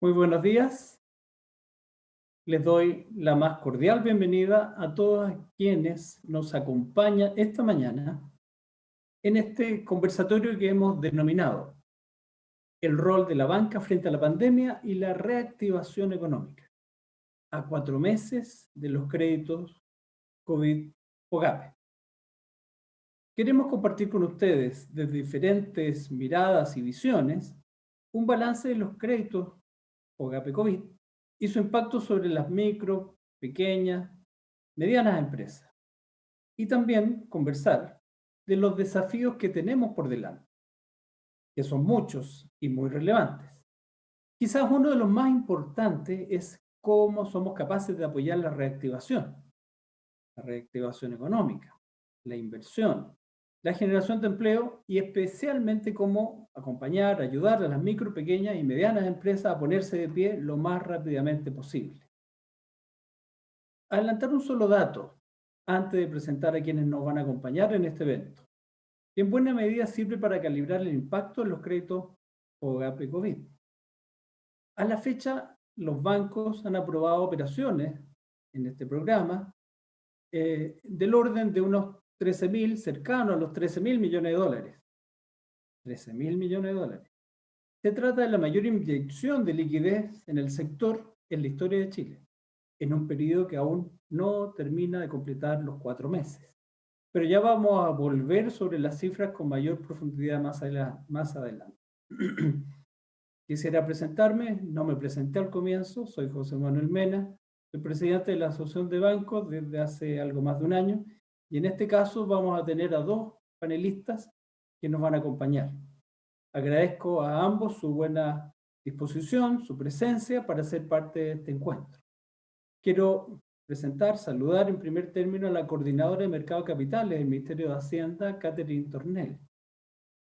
Muy buenos días. Les doy la más cordial bienvenida a todos quienes nos acompañan esta mañana en este conversatorio que hemos denominado el rol de la banca frente a la pandemia y la reactivación económica, a 4 meses de los créditos COVID-FOGAPE. Queremos compartir con ustedes, desde diferentes miradas y visiones, un balance de los créditos FOGAPE COVID y su impacto sobre las micro, pequeñas, medianas empresas. Y también conversar de los desafíos que tenemos por delante, que son muchos y muy relevantes. Quizás uno de los más importantes es cómo somos capaces de apoyar la reactivación económica, la inversión, la generación de empleo y especialmente cómo acompañar, ayudar a las micro, pequeñas y medianas empresas a ponerse de pie lo más rápidamente posible. Adelantar un solo dato antes de presentar a quienes nos van a acompañar en este evento, que en buena medida sirve para calibrar el impacto en los créditos FOGAPE COVID. A la fecha, los bancos han aprobado operaciones en este programa del orden de unos 13.000, cercano a los 13.000 millones de dólares. 13.000 millones de dólares. Se trata de la mayor inyección de liquidez en el sector en la historia de Chile, en un periodo que aún no termina de completar los 4 meses. Pero ya vamos a volver sobre las cifras con mayor profundidad más adelante. Quisiera presentarme, no me presenté al comienzo, soy José Manuel Mena, soy presidente de la Asociación de Bancos desde hace algo más de un año, y en este caso vamos a tener a dos panelistas que nos van a acompañar. Agradezco a ambos su buena disposición, su presencia para ser parte de este encuentro. Quiero saludar en primer término a la coordinadora de Mercado de Capitales del Ministerio de Hacienda, Catherine Tornel.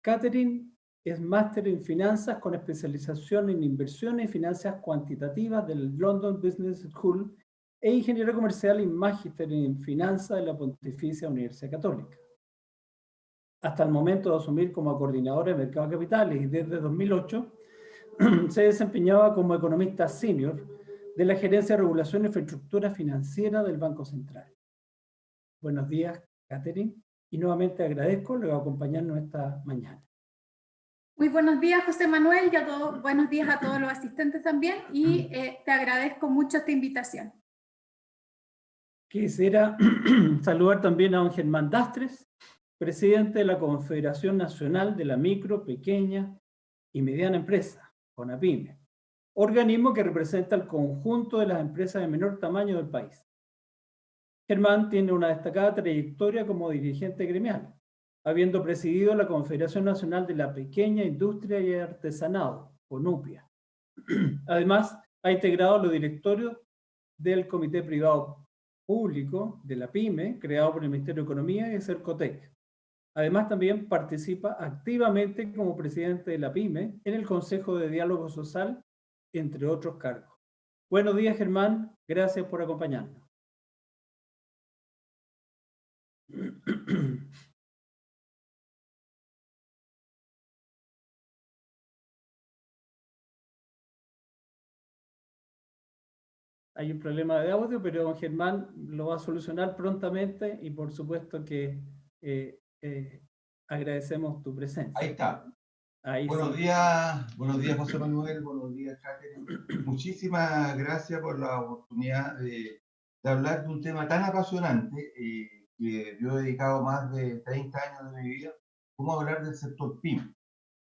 Catherine es máster en finanzas con especialización en inversiones y finanzas cuantitativas del London Business School e ingeniero comercial y magíster en finanzas de la Pontificia Universidad Católica. Hasta el momento de asumir como coordinadora de Mercado de Capitales y desde 2008 se desempeñaba como economista senior de la Gerencia de Regulación e Infraestructura Financiera del Banco Central. Buenos días, Catherine, y nuevamente agradezco luego acompañarnos esta mañana. Muy buenos días, José Manuel, y buenos días a todos los asistentes también, y te agradezco mucho esta invitación. Quisiera saludar también a don Germán Dastres, presidente de la Confederación Nacional de la Micro, Pequeña y Mediana Empresa, CONAPYME, organismo que representa el conjunto de las empresas de menor tamaño del país. Germán tiene una destacada trayectoria como dirigente gremial, habiendo presidido la Confederación Nacional de la Pequeña Industria y Artesanado, CONUPIA. Además, ha integrado los directorios del Comité Privado Público de la PYME, creado por el Ministerio de Economía y Cercotec. Además, también participa activamente como presidente de la PYME en el Consejo de Diálogo Social, entre otros cargos. Buenos días, Germán. Gracias por acompañarnos. Hay un problema de audio, pero don Germán lo va a solucionar prontamente y por supuesto que agradecemos tu presencia. Ahí está. Ahí buenos sí. días José Manuel, buenos días Catherine. Muchísimas gracias por la oportunidad de hablar de un tema tan apasionante que yo he dedicado más de 30 años de mi vida, como hablar del sector PYME.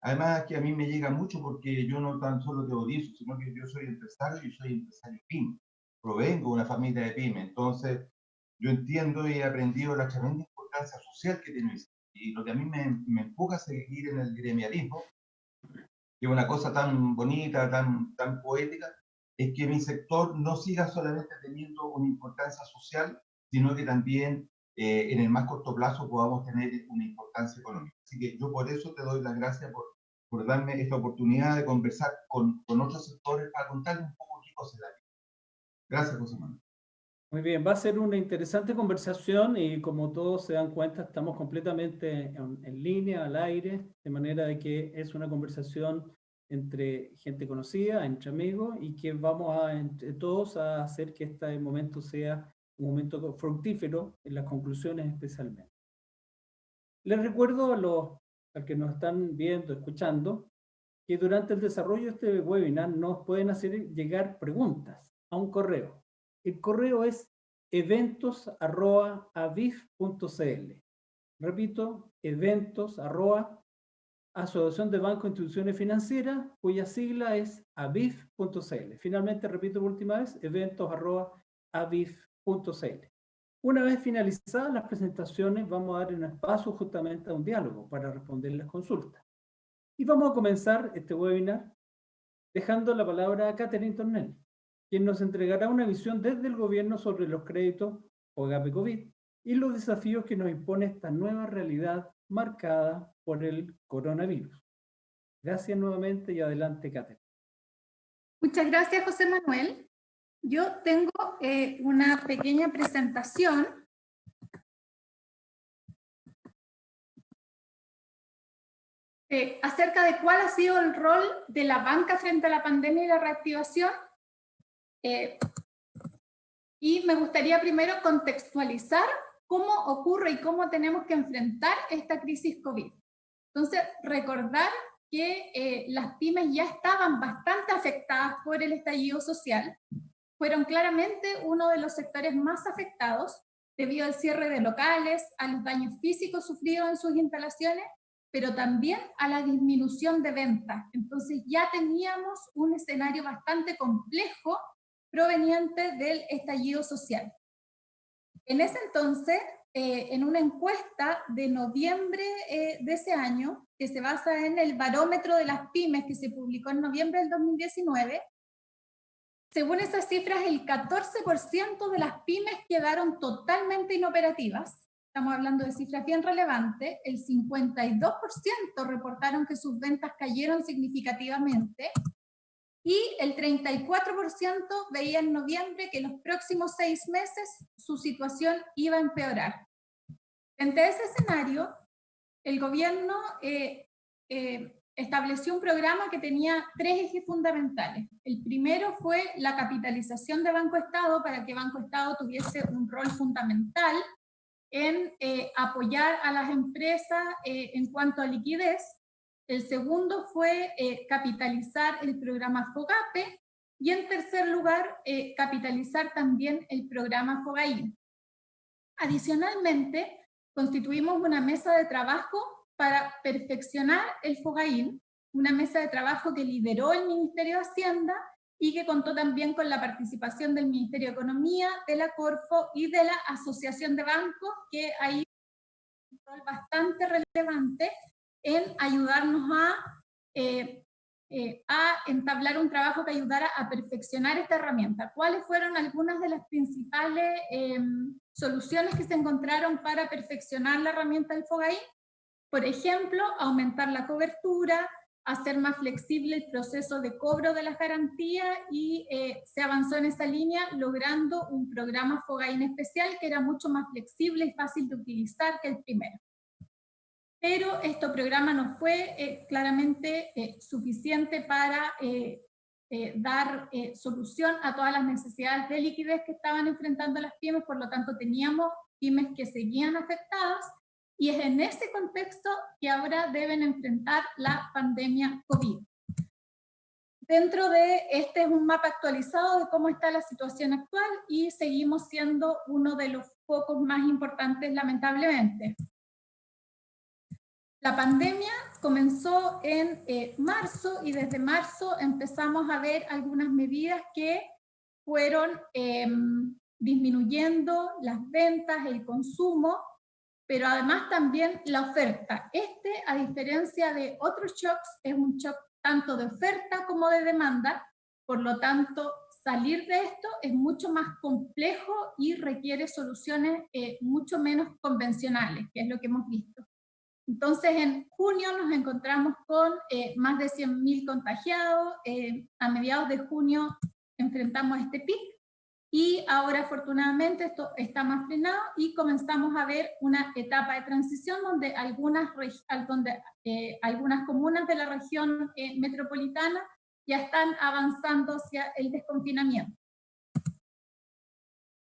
Además que a mí me llega mucho porque yo no tan solo teorizo, sino que yo soy empresario y soy empresario PYME. Provengo de una familia de PYME, entonces yo entiendo y he aprendido la tremenda importancia social que tiene eso. Y lo que a mí me empuja a seguir en el gremialismo, que es una cosa tan bonita, tan poética, es que mi sector no siga solamente teniendo una importancia social, sino que también en el más corto plazo podamos tener una importancia económica. Así que yo por eso te doy las gracias por darme esta oportunidad de conversar con otros sectores para contarles un poco qué cosa es la vida. Gracias, José Manuel. Muy bien, va a ser una interesante conversación y como todos se dan cuenta estamos completamente en línea, al aire, de manera de que es una conversación entre gente conocida, entre amigos, y que vamos a, entre todos, a hacer que este momento sea un momento fructífero en las conclusiones especialmente. Les recuerdo a que nos están viendo, escuchando, que durante el desarrollo de este webinar nos pueden hacer llegar preguntas a un correo. El correo es eventos@avif.cl. Repito, eventos@Asociación de Bancos e Instituciones Financieras, cuya sigla es avif.cl. Finalmente, repito por última vez, eventos@avif.cl. Una vez finalizadas las presentaciones, vamos a dar un espacio justamente a un diálogo para responder las consultas. Y vamos a comenzar este webinar dejando la palabra a Catherine Tornel, quien nos entregará una visión desde el gobierno sobre los créditos FOGAPE COVID y los desafíos que nos impone esta nueva realidad marcada por el coronavirus. Gracias nuevamente y adelante, Catherine. Muchas gracias, José Manuel. Yo tengo una pequeña presentación acerca de cuál ha sido el rol de la banca frente a la pandemia y la reactivación. Y me gustaría primero contextualizar cómo ocurre y cómo tenemos que enfrentar esta crisis COVID. Entonces, recordar que las pymes ya estaban bastante afectadas por el estallido social, fueron claramente uno de los sectores más afectados debido al cierre de locales, a los daños físicos sufridos en sus instalaciones, pero también a la disminución de ventas. Entonces ya teníamos un escenario bastante complejo proveniente del estallido social. En ese entonces, en una encuesta de noviembre de ese año, que se basa en el barómetro de las pymes que se publicó en noviembre del 2019, según esas cifras, el 14% de las pymes quedaron totalmente inoperativas. Estamos hablando de cifras bien relevantes. El 52% reportaron que sus ventas cayeron significativamente y el 34% veía en noviembre que en los próximos 6 meses su situación iba a empeorar. Frente a ese escenario, el gobierno estableció un programa que tenía 3 ejes fundamentales. El primero fue la capitalización de Banco Estado para que Banco Estado tuviese un rol fundamental en apoyar a las empresas en cuanto a liquidez. El segundo fue capitalizar el programa FOGAPE y en tercer lugar capitalizar también el programa FOGAIN. Adicionalmente, constituimos una mesa de trabajo para perfeccionar el FOGAIN, una mesa de trabajo que lideró el Ministerio de Hacienda y que contó también con la participación del Ministerio de Economía, de la Corfo y de la Asociación de Bancos, que hay un rol bastante relevante en ayudarnos a entablar un trabajo que ayudara a perfeccionar esta herramienta. ¿Cuáles fueron algunas de las principales soluciones que se encontraron para perfeccionar la herramienta del FOGAIN? Por ejemplo, aumentar la cobertura, hacer más flexible el proceso de cobro de las garantías y se avanzó en esa línea logrando un programa FOGAIN especial que era mucho más flexible y fácil de utilizar que el primero. Pero este programa no fue claramente suficiente para dar solución a todas las necesidades de liquidez que estaban enfrentando las pymes, por lo tanto teníamos pymes que seguían afectadas y es en ese contexto que ahora deben enfrentar la pandemia COVID. Dentro de este es un mapa actualizado de cómo está la situación actual y seguimos siendo uno de los focos más importantes lamentablemente. La pandemia comenzó en marzo y desde marzo empezamos a ver algunas medidas que fueron disminuyendo las ventas, el consumo, pero además también la oferta. A diferencia de otros shocks, es un shock tanto de oferta como de demanda, por lo tanto salir de esto es mucho más complejo y requiere soluciones mucho menos convencionales, que es lo que hemos visto. Entonces, en junio nos encontramos con más de 100.000 contagiados. A mediados de junio enfrentamos este pic y ahora afortunadamente esto está más frenado y comenzamos a ver una etapa de transición donde algunas comunas de la región metropolitana ya están avanzando hacia el desconfinamiento.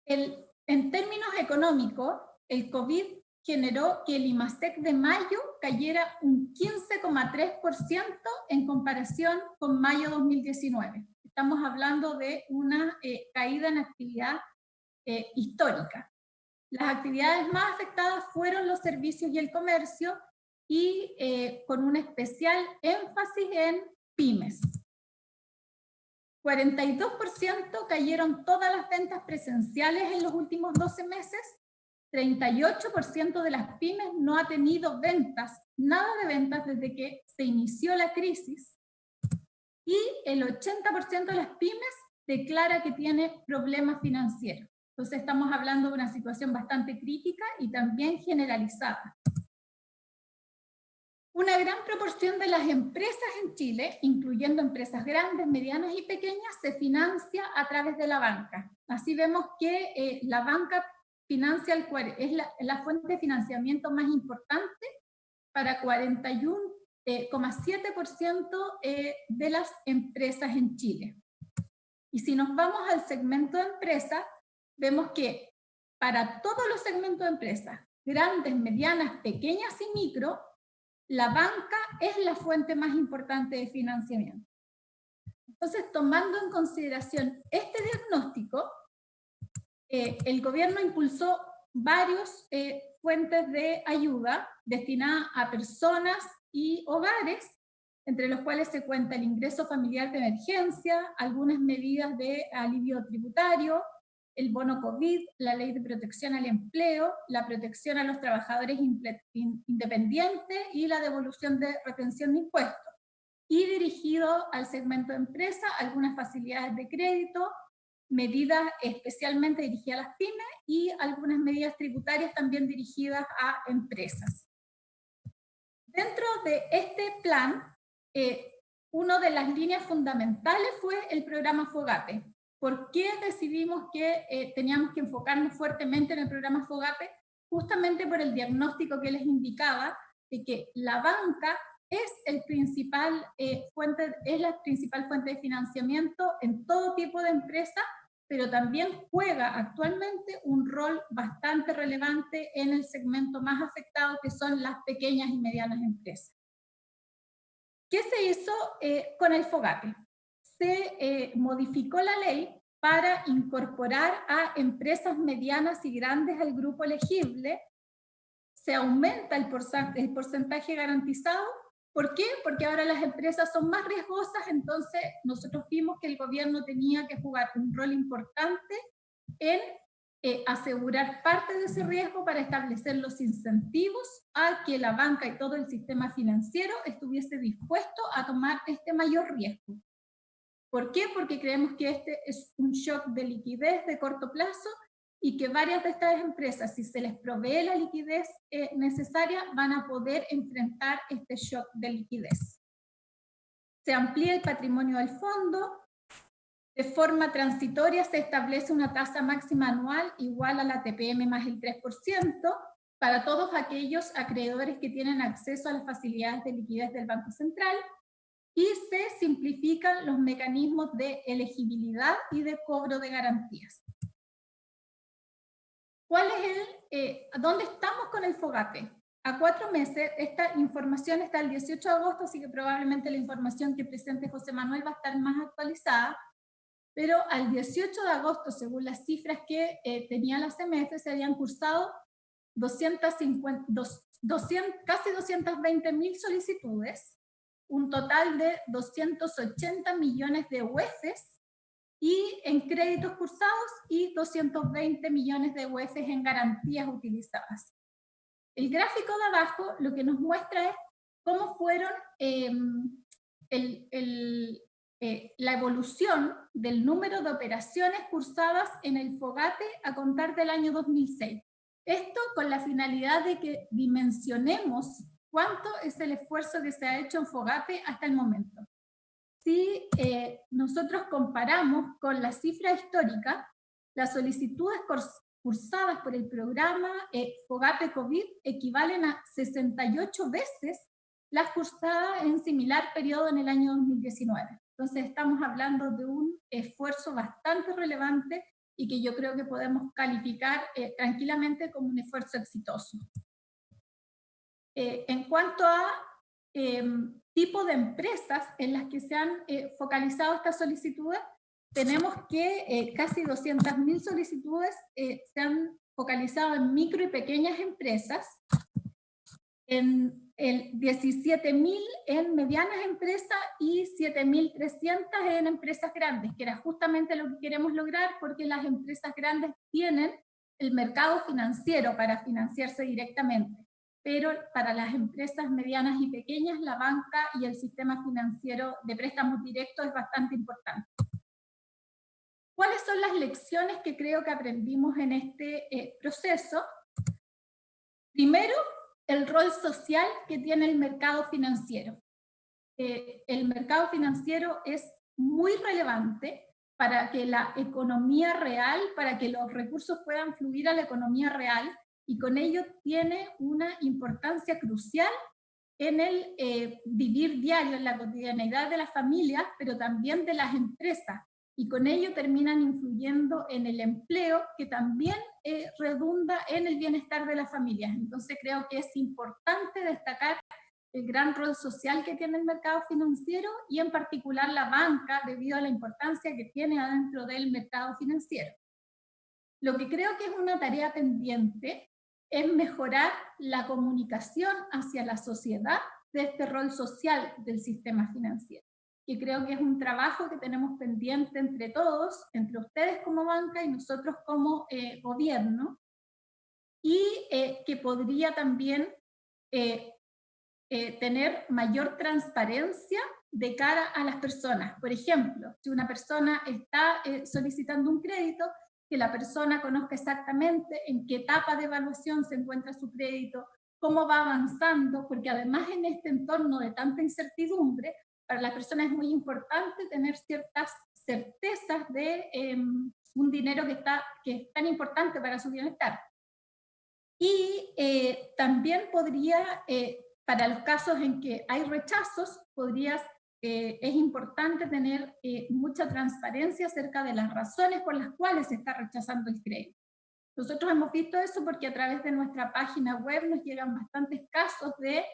En términos económicos, el COVID generó que el IMASEC de mayo cayera un 15,3% en comparación con mayo 2019. Estamos hablando de una caída en actividad histórica. Las actividades más afectadas fueron los servicios y el comercio, y con un especial énfasis en pymes. 42% cayeron todas las ventas presenciales en los últimos 12 meses, 38% de las pymes no ha tenido ventas, nada de ventas desde que se inició la crisis, y el 80% de las pymes declara que tiene problemas financieros. Entonces estamos hablando de una situación bastante crítica y también generalizada. Una gran proporción de las empresas en Chile, incluyendo empresas grandes, medianas y pequeñas, se financia a través de la banca. Así vemos que la banca financia es la fuente de financiamiento más importante para 41,7% de las empresas en Chile. Y si nos vamos al segmento de empresas, vemos que para todos los segmentos de empresas, grandes, medianas, pequeñas y micro, la banca es la fuente más importante de financiamiento. Entonces, tomando en consideración este diagnóstico, el gobierno impulsó varias fuentes de ayuda destinadas a personas y hogares, entre los cuales se cuenta el ingreso familiar de emergencia, algunas medidas de alivio tributario, el bono COVID, la ley de protección al empleo, la protección a los trabajadores independientes y la devolución de retención de impuestos. Y dirigido al segmento de empresa, algunas facilidades de crédito, medidas especialmente dirigidas a las pymes y algunas medidas tributarias también dirigidas a empresas. Dentro de este plan, una de las líneas fundamentales fue el programa FOGAPE. ¿Por qué decidimos que teníamos que enfocarnos fuertemente en el programa FOGAPE? Justamente por el diagnóstico que les indicaba de que la banca es la principal fuente de financiamiento en todo tipo de empresa, pero también juega actualmente un rol bastante relevante en el segmento más afectado, que son las pequeñas y medianas empresas. ¿Qué se hizo con el FOGAPE? Se modificó la ley para incorporar a empresas medianas y grandes al grupo elegible. Se aumenta el porcentaje garantizado. ¿Por qué? Porque ahora las empresas son más riesgosas, entonces nosotros vimos que el gobierno tenía que jugar un rol importante en asegurar parte de ese riesgo para establecer los incentivos a que la banca y todo el sistema financiero estuviese dispuesto a tomar este mayor riesgo. ¿Por qué? Porque creemos que este es un shock de liquidez de corto plazo y que varias de estas empresas, si se les provee la liquidez necesaria, van a poder enfrentar este shock de liquidez. Se amplía el patrimonio del fondo. De forma transitoria se establece una tasa máxima anual igual a la TPM más el 3% para todos aquellos acreedores que tienen acceso a las facilidades de liquidez del Banco Central, y se simplifican los mecanismos de elegibilidad y de cobro de garantías. ¿Dónde estamos con el FOGAPE? A 4 meses, esta información está el 18 de agosto, así que probablemente la información que presente José Manuel va a estar más actualizada, pero al 18 de agosto, según las cifras que tenía la CMF, se habían cursado casi 220.000 solicitudes, un total de 280 millones de UEFs y en créditos cursados y 220 millones de UEFs en garantías utilizadas. El gráfico de abajo lo que nos muestra es cómo fueron la evolución del número de operaciones cursadas en el FOGAPE a contar del año 2006. Esto con la finalidad de que dimensionemos cuánto es el esfuerzo que se ha hecho en FOGAPE hasta el momento. Si nosotros comparamos con la cifra histórica, las solicitudes cursadas por el programa FOGAPE COVID equivalen a 68 veces las cursadas en similar periodo en el año 2019. Entonces estamos hablando de un esfuerzo bastante relevante y que yo creo que podemos calificar tranquilamente como un esfuerzo exitoso. En cuanto a tipo de empresas en las que se han focalizado estas solicitudes, tenemos que casi 200.000 solicitudes se han focalizado en micro y pequeñas empresas, en 17.000 en medianas empresas y 7.300 en empresas grandes, que era justamente lo que queremos lograr, porque las empresas grandes tienen el mercado financiero para financiarse directamente, pero para las empresas medianas y pequeñas la banca y el sistema financiero de préstamos directos es bastante importante. ¿Cuáles son las lecciones que creo que aprendimos en este proceso? Primero, el rol social que tiene el mercado financiero. El mercado financiero es muy relevante para que la economía real, para que los recursos puedan fluir a la economía real, y con ello tiene una importancia crucial en el vivir diario, en la cotidianeidad de las familias, pero también de las empresas, y con ello terminan influyendo en el empleo, que también redunda en el bienestar de las familias. Entonces creo que es importante destacar el gran rol social que tiene el mercado financiero y en particular la banca, debido a la importancia que tiene adentro del mercado financiero. Lo que creo que es una tarea pendiente es mejorar la comunicación hacia la sociedad de este rol social del sistema financiero, que creo que es un trabajo que tenemos pendiente entre todos, entre ustedes como banca y nosotros como gobierno, y que podría también tener mayor transparencia de cara a las personas. Por ejemplo, si una persona está solicitando un crédito, que la persona conozca exactamente en qué etapa de evaluación se encuentra su crédito, cómo va avanzando, porque además en este entorno de tanta incertidumbre, para la persona es muy importante tener ciertas certezas de un dinero que es tan importante para su bienestar. Y también podría, para los casos en que hay rechazos, es importante tener mucha transparencia acerca de las razones por las cuales se está rechazando el crédito. Nosotros hemos visto eso porque a través de nuestra página web nos llegan bastantes casos de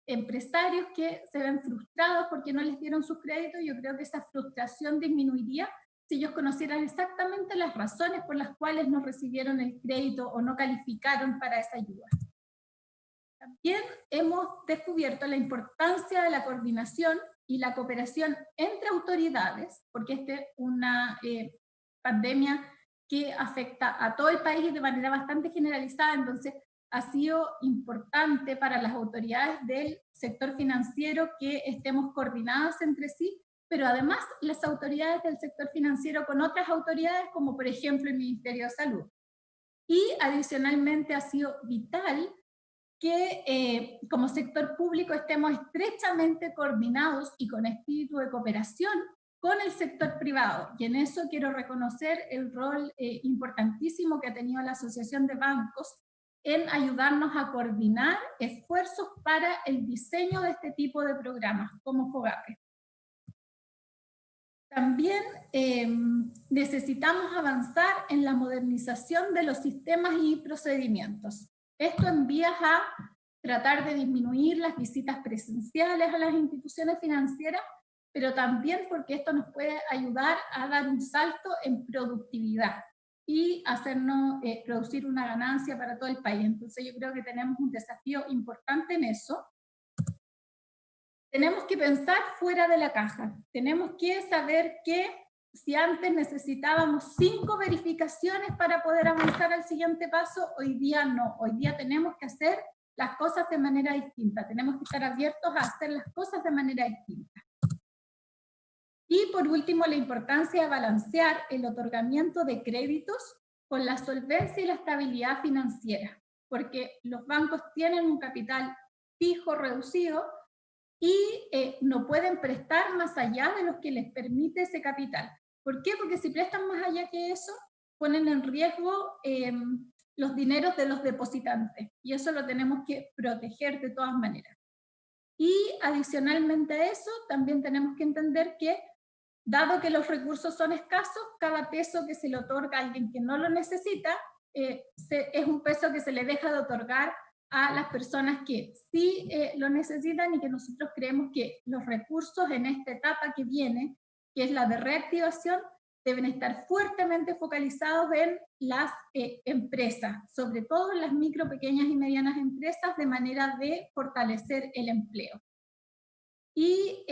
empresarios que se ven frustrados porque no les dieron sus créditos. Yo creo que esa frustración disminuiría si ellos conocieran exactamente las razones por las cuales no recibieron el crédito o no calificaron para esa ayuda. También hemos descubierto la importancia de la coordinación y la cooperación entre autoridades, porque esta es una pandemia que afecta a todo el país de manera bastante generalizada, entonces ha sido importante para las autoridades del sector financiero que estemos coordinadas entre sí, pero además las autoridades del sector financiero con otras autoridades, como por ejemplo el Ministerio de Salud. Y adicionalmente ha sido vital que como sector público estemos estrechamente coordinados y con espíritu de cooperación con el sector privado. Y en eso quiero reconocer el rol importantísimo que ha tenido la Asociación de Bancos en ayudarnos a coordinar esfuerzos para el diseño de este tipo de programas, como FOGAPE. También necesitamos avanzar en la modernización de los sistemas y procedimientos. Esto en vías a tratar de disminuir las visitas presenciales a las instituciones financieras, pero también porque esto nos puede ayudar a dar un salto en productividad y hacernos producir una ganancia para todo el país. Entonces yo creo que tenemos un desafío importante en eso. Tenemos que pensar fuera de la caja. Tenemos que saber que si antes necesitábamos 5 verificaciones para poder avanzar al siguiente paso, hoy día no. Hoy día tenemos que hacer las cosas de manera distinta. Tenemos que estar abiertos a hacer las cosas de manera distinta. Y por último, la importancia de balancear el otorgamiento de créditos con la solvencia y la estabilidad financiera, porque los bancos tienen un capital fijo reducido y no pueden prestar más allá de lo que les permite ese capital. ¿Por qué? Porque si prestan más allá que eso, ponen en riesgo los dineros de los depositantes, y eso lo tenemos que proteger de todas maneras. Y adicionalmente a eso, también tenemos que entender que, dado que los recursos son escasos, cada peso que se le otorga a alguien que no lo necesita, es un peso que se le deja de otorgar a las personas que sí lo necesitan, y que nosotros creemos que los recursos en esta etapa que viene, que es la de reactivación, deben estar fuertemente focalizados en las empresas, sobre todo en las micro, pequeñas y medianas empresas, de manera de fortalecer el empleo. Y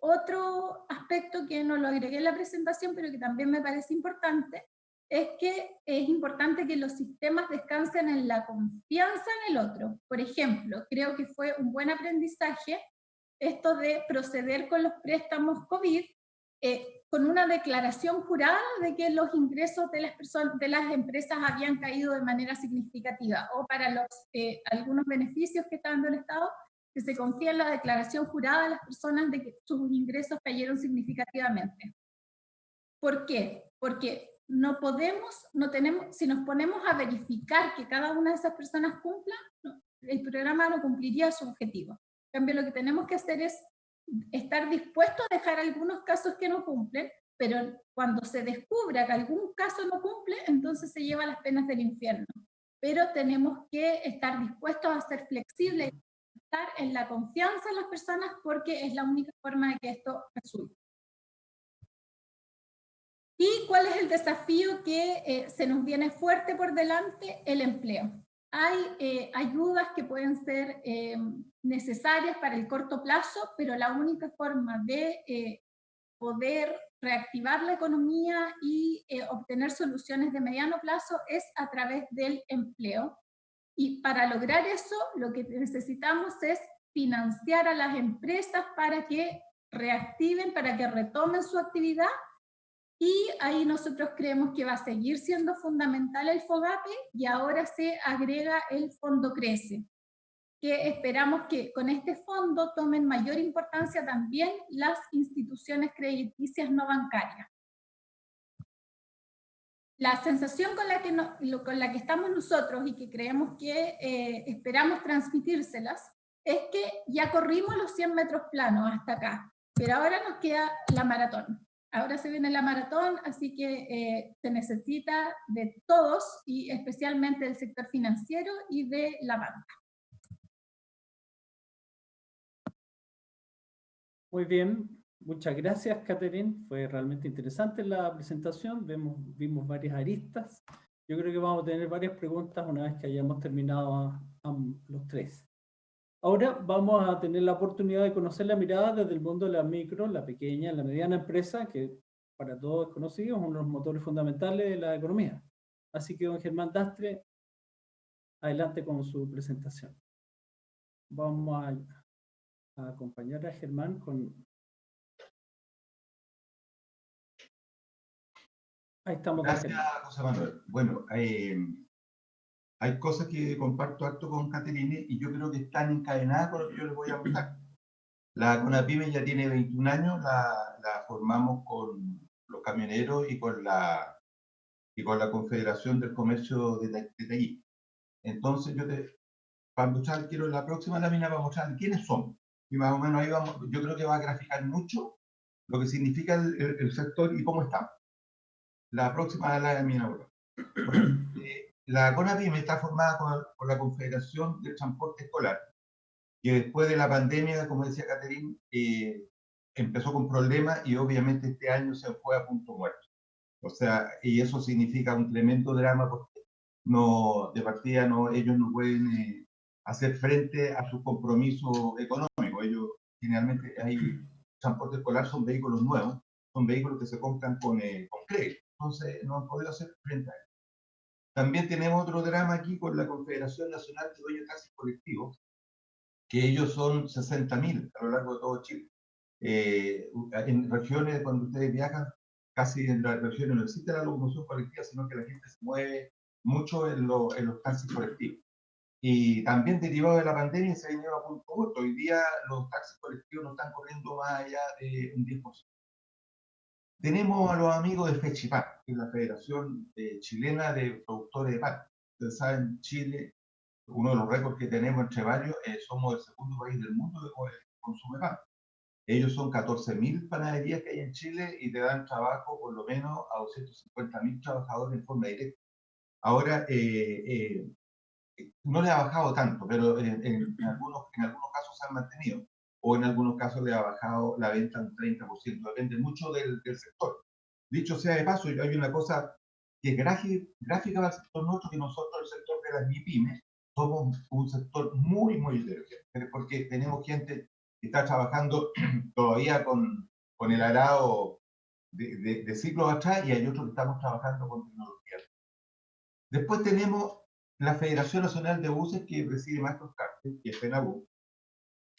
otro aspecto que no lo agregué en la presentación, pero que también me parece importante, es que es importante que los sistemas descansen en la confianza en el otro. Por ejemplo, creo que fue un buen aprendizaje esto de proceder con los préstamos COVID con una declaración jurada de que los ingresos de las empresas habían caído de manera significativa, o para algunos beneficios que está dando el Estado, que se confía en la declaración jurada de las personas de que sus ingresos cayeron significativamente. ¿Por qué? Porque si nos ponemos a verificar que cada una de esas personas cumpla, el programa no cumpliría su objetivo. En cambio, lo que tenemos que hacer es estar dispuestos a dejar algunos casos que no cumplen, pero cuando se descubra que algún caso no cumple, entonces se lleva las penas del infierno. Pero tenemos que estar dispuestos a ser flexibles, estar en la confianza en las personas, porque es la única forma de que esto resulte. ¿Y cuál es el desafío que se nos viene fuerte por delante? El empleo. Hay ayudas que pueden ser necesarias para el corto plazo, pero la única forma de poder reactivar la economía y obtener soluciones de mediano plazo es a través del empleo. Y para lograr eso, lo que necesitamos es financiar a las empresas para que reactiven, para que retomen su actividad. Y ahí nosotros creemos que va a seguir siendo fundamental el FOGAPE, y ahora se agrega el Fondo Crece, que esperamos que con este fondo tomen mayor importancia también las instituciones crediticias no bancarias. La sensación con la que estamos nosotros, y que creemos que esperamos transmitírselas, es que ya corrimos los 100 metros planos hasta acá, pero ahora nos queda la maratón. Ahora se viene la maratón, así que se necesita de todos, y especialmente del sector financiero y de la banca. Muy bien, muchas gracias, Catherine. Fue realmente interesante la presentación. Vimos varias aristas. Yo creo que vamos a tener varias preguntas una vez que hayamos terminado los tres. Ahora vamos a tener la oportunidad de conocer la mirada desde el mundo de la micro, la pequeña, la mediana empresa, que para todos es conocido, es uno de los motores fundamentales de la economía. Así que, don Germán Dastre, adelante con su presentación. Vamos a acompañar a Germán con... Ahí estamos. Gracias, José Manuel. Bueno, hay cosas que comparto harto con Caterine, y yo creo que están encadenadas con lo que yo les voy a contar. La CONAPYME ya tiene 21 años, la formamos con los camioneros y con la Confederación del Comercio de Tallí. Entonces, para mostrar, quiero la próxima lámina para mostrar quiénes son. Y más o menos ahí vamos, yo creo que va a graficar mucho lo que significa el sector y cómo estamos. La próxima lámina. La CONAPYME está formada por la Confederación del Transporte Escolar, que después de la pandemia, como decía Caterine, empezó con problemas, y obviamente este año se fue a punto muerto. O sea, y eso significa un tremendo drama, porque de partida ellos no pueden hacer frente a sus compromisos económicos. Ellos generalmente, transporte escolar son vehículos nuevos, son vehículos que se compran con crédito. Entonces no han podido hacer frente a eso. También tenemos otro drama aquí con la Confederación Nacional de Dueños de Taxis Colectivos, que ellos son 60.000 a lo largo de todo Chile. En regiones, cuando ustedes viajan, casi en las regiones no existe la locomoción colectiva, sino que la gente se mueve mucho en los taxis colectivos. Y también derivado de la pandemia se ha venido a punto muerto. Hoy día los taxis colectivos no están corriendo más allá de un 10%. Tenemos a los amigos de FECHIPAN, que es la Federación Chilena de Productores de Pan. Ustedes saben, Chile, uno de los récords que tenemos entre varios, somos el segundo país del mundo que consume pan. Ellos son 14.000 panaderías que hay en Chile y te dan trabajo por lo menos a 250.000 trabajadores en forma directa. Ahora, no le ha bajado tanto, pero en algunos casos se han mantenido, o en algunos casos le ha bajado la venta un 30%, depende mucho del sector. Dicho sea de paso, hay una cosa que es gráfica para el sector nuestro, que nosotros, el sector de las MIPYMES, somos un sector muy, muy heterogéneo, porque tenemos gente que está trabajando todavía con el arado de ciclos atrás, y hay otros que estamos trabajando con tecnología. Después tenemos la Federación Nacional de Buses, que preside Marcos Cárcel, que es FENABU.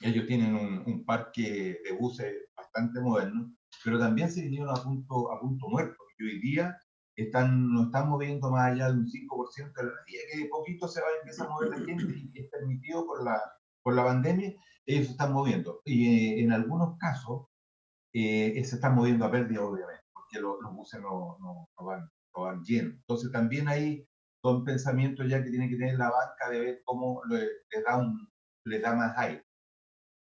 Ellos tienen un parque de buses bastante moderno, pero también se vinieron a punto muerto, que hoy día nos están moviendo más allá de un 5% de la medida que de poquito se va a empezar a mover la gente y es permitido por la pandemia, ellos se están moviendo. Y en algunos casos se están moviendo a pérdida, obviamente, porque los buses no van llenos. Entonces también hay son pensamientos ya que tiene que tener la banca de ver cómo le da más aire.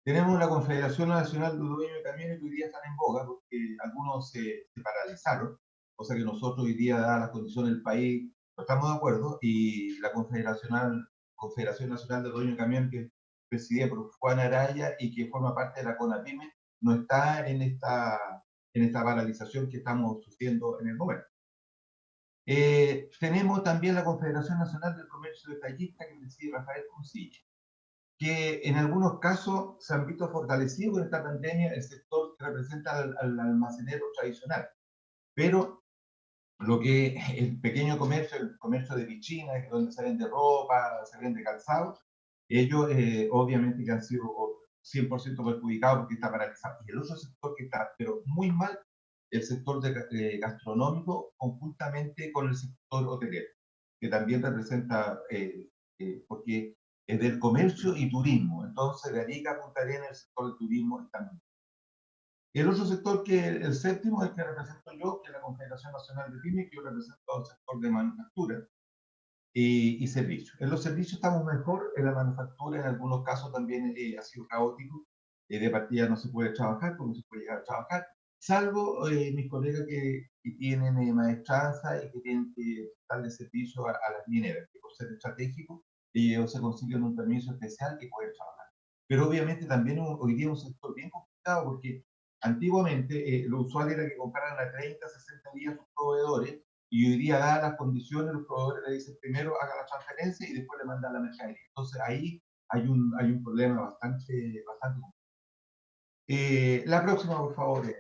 Tenemos la Confederación Nacional de Dueños de Camiones, que hoy día están en boga porque algunos se paralizaron, cosa que nosotros hoy día, dadas las condiciones del país, no estamos de acuerdo, y la Confederación Nacional de Dueños de Camiones, que es presidida por Juan Araya y que forma parte de la CONAPYME, no está en esta paralización que estamos sufriendo en el momento. Tenemos también la Confederación Nacional del Comercio Detallista, que preside Rafael Cuncilla, que en algunos casos se han visto fortalecidos con esta pandemia el sector que representa al almacenero tradicional. Pero lo que el pequeño comercio, el comercio de piscinas, donde se vende ropa, se vende calzado, ellos obviamente que han sido 100% perjudicados porque está paralizado. Y el otro sector que está, pero muy mal, el sector gastronómico, conjuntamente con el sector hotelero, que también representa, porque es del comercio y turismo. Entonces, de Arica a Punta Arenas, el sector del turismo está muy. El otro sector, que el séptimo, es el que represento yo, que es la Confederación Nacional de Pymes, que yo represento al sector de manufactura y servicios. En los servicios estamos mejor, en la manufactura en algunos casos también ha sido caótico. De partida no se puede trabajar, porque no se puede llegar a trabajar, salvo mis colegas que tienen maestranza y que tienen que darle servicio a las mineras, que por ser estratégico, ellos se consiguen un permiso especial que pueden trabajar. Pero obviamente también hoy día es un sector bien complicado, porque antiguamente lo usual era que compraran a 30, 60 días sus proveedores, y hoy día, dadas las condiciones, los proveedores le dicen primero haga la transferencia y después le mandan la mercadería. Entonces ahí hay un problema bastante complicado. La próxima, por favor.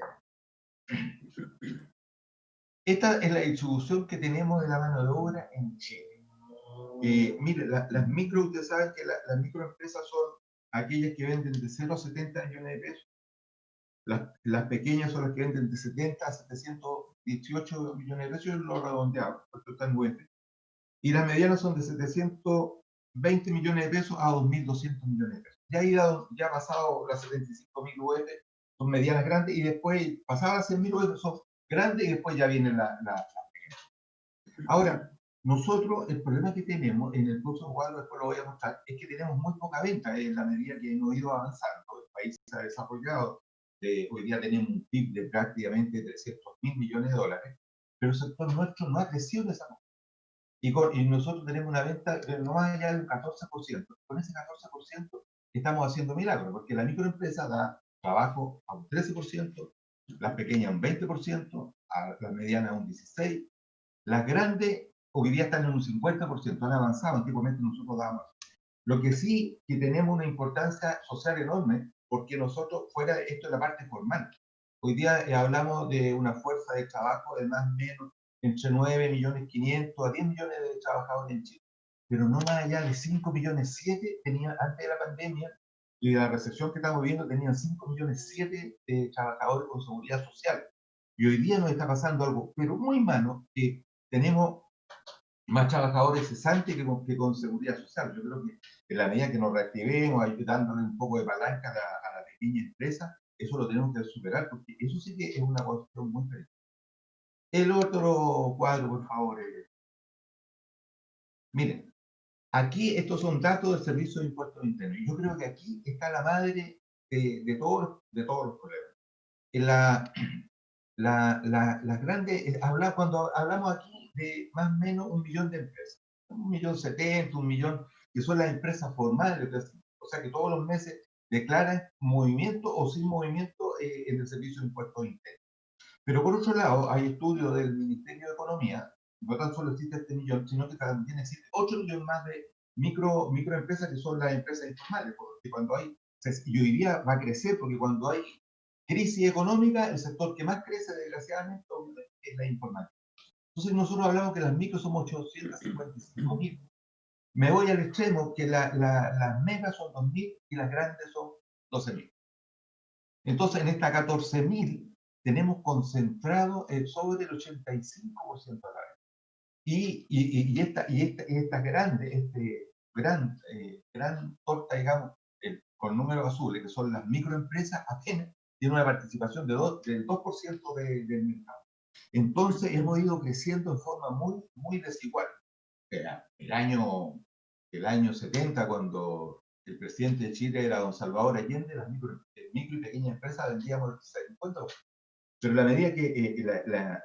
Esta es la distribución que tenemos de la mano de obra en Chile. Mire, las micro, ustedes saben que las microempresas son aquellas que venden de 0 a 70 millones de pesos. Las pequeñas son las que venden de 70 a 718 millones de pesos, y lo redondeado, porque está en UF. Y las medianas son de 720 millones de pesos a 2.200 millones de pesos. Ya ha pasado las 75.000 UF, son medianas grandes, y después, pasadas las 100.000 UF, son grandes, y después ya vienen las pequeñas. Ahora, nosotros, el problema que tenemos, en el próximo cuadro, después lo voy a mostrar, es que tenemos muy poca venta en la medida que hemos ido avanzando. El país se ha desarrollado. Hoy día tenemos un PIB de prácticamente 300.000 millones de dólares, pero el sector nuestro no ha crecido de esa manera. Y nosotros tenemos una venta de no más allá de un 14%. Con ese 14% estamos haciendo milagros, porque la microempresa da trabajo a un 13%, las pequeñas a un 20%, a las medianas a un 16%, las grandes hoy día están en un 50%, han avanzado, antiguamente nosotros dábamos. Lo que sí que tenemos una importancia social enorme, porque nosotros, fuera, esto es la parte formal. Hoy día hablamos de una fuerza de trabajo de más o menos entre 9.500.000 a 10 millones de trabajadores en Chile, pero no más allá de 5.7 millones tenían antes de la pandemia y de la recesión que estamos viviendo, tenían 5.7 millones de trabajadores con seguridad social. Y hoy día nos está pasando algo, pero muy malo, que tenemos más trabajadores cesantes que con seguridad social. Yo creo que en la medida que nos reactivemos, ayudándole un poco de palanca a la pequeña empresa, eso lo tenemos que superar, porque eso sí que es una cuestión muy peligrosa. El otro cuadro, por favor. Miren, aquí estos son datos del Servicio de Impuestos Internos. Y yo creo que aquí está la madre de todos los problemas. En las grandes, cuando hablamos aquí de más o menos 1.000.000 de empresas, 1.070.000, 1.000.000, que son las empresas formales, o sea que todos los meses declaran movimiento o sin movimiento en el Servicio de Impuestos Internos. Pero por otro lado, hay estudios del Ministerio de Economía, no tan solo existe este millón, sino que también existe 8 millones más de microempresas que son las empresas informales, porque cuando hay, y hoy día va a crecer, porque cuando hay crisis económica, el sector que más crece, desgraciadamente, es la informática. Entonces nosotros hablamos que las micros somos 855.000. Me voy al extremo, que las megas son 2.000 y las grandes son 12.000. Entonces, en estas 14.000 tenemos concentrado sobre el 85% de la red. Y esta grande, gran torta, digamos, con números azules, que son las microempresas, apenas tiene una participación del 2% del mercado. Entonces, hemos ido creciendo en forma muy, muy desigual. El año 70, cuando el presidente de Chile era don Salvador Allende, las micro y pequeñas empresas vendíamos el 50%. Pero a la medida que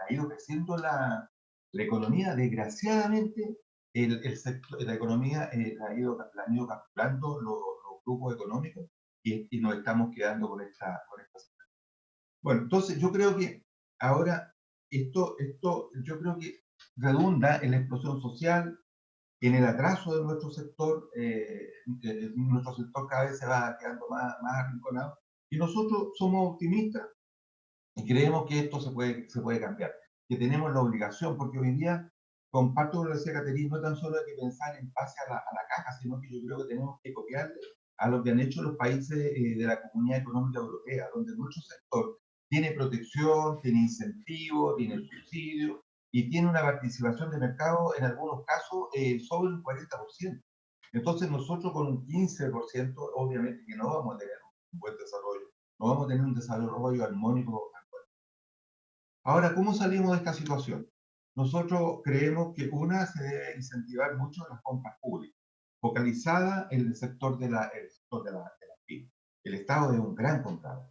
ha ido creciendo la economía, desgraciadamente, la economía la han ido capturando los grupos económicos y nos estamos quedando con esta situación. Bueno, entonces yo creo que ahora esto yo creo que redunda en la explosión social, en el atraso de nuestro sector. Nuestro sector cada vez se va quedando más arrinconado, y nosotros somos optimistas y creemos que esto se puede cambiar, que tenemos la obligación, porque hoy día, comparto con lo que decía Caterina, no tan solo hay que pensar en base a la caja, sino que yo creo que tenemos que copiarle a lo que han hecho los países de la Comunidad Económica Europea, donde nuestro sector tiene protección, tiene incentivos, tiene subsidios y tiene una participación de mercado en algunos casos sobre un 40%. Entonces nosotros con un 15%, obviamente que no vamos a tener un buen desarrollo, no vamos a tener un desarrollo armónico. Ahora, ¿cómo salimos de esta situación? Nosotros creemos que se debe incentivar mucho las compras públicas, focalizada en el sector de la pyme. El Estado es un gran comprador.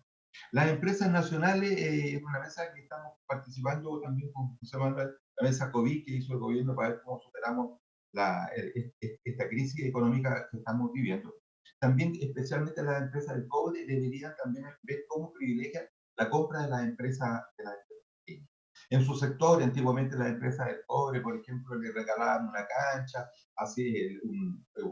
Las empresas nacionales, es una mesa que estamos participando también con José Manuel, la mesa COVID que hizo el gobierno para ver cómo superamos esta crisis económica que estamos viviendo. También, especialmente las empresas del cobre, deberían también ver cómo privilegian la compra de las empresas pequeñas. En su sector, antiguamente las empresas del cobre, por ejemplo, le regalaban una cancha, así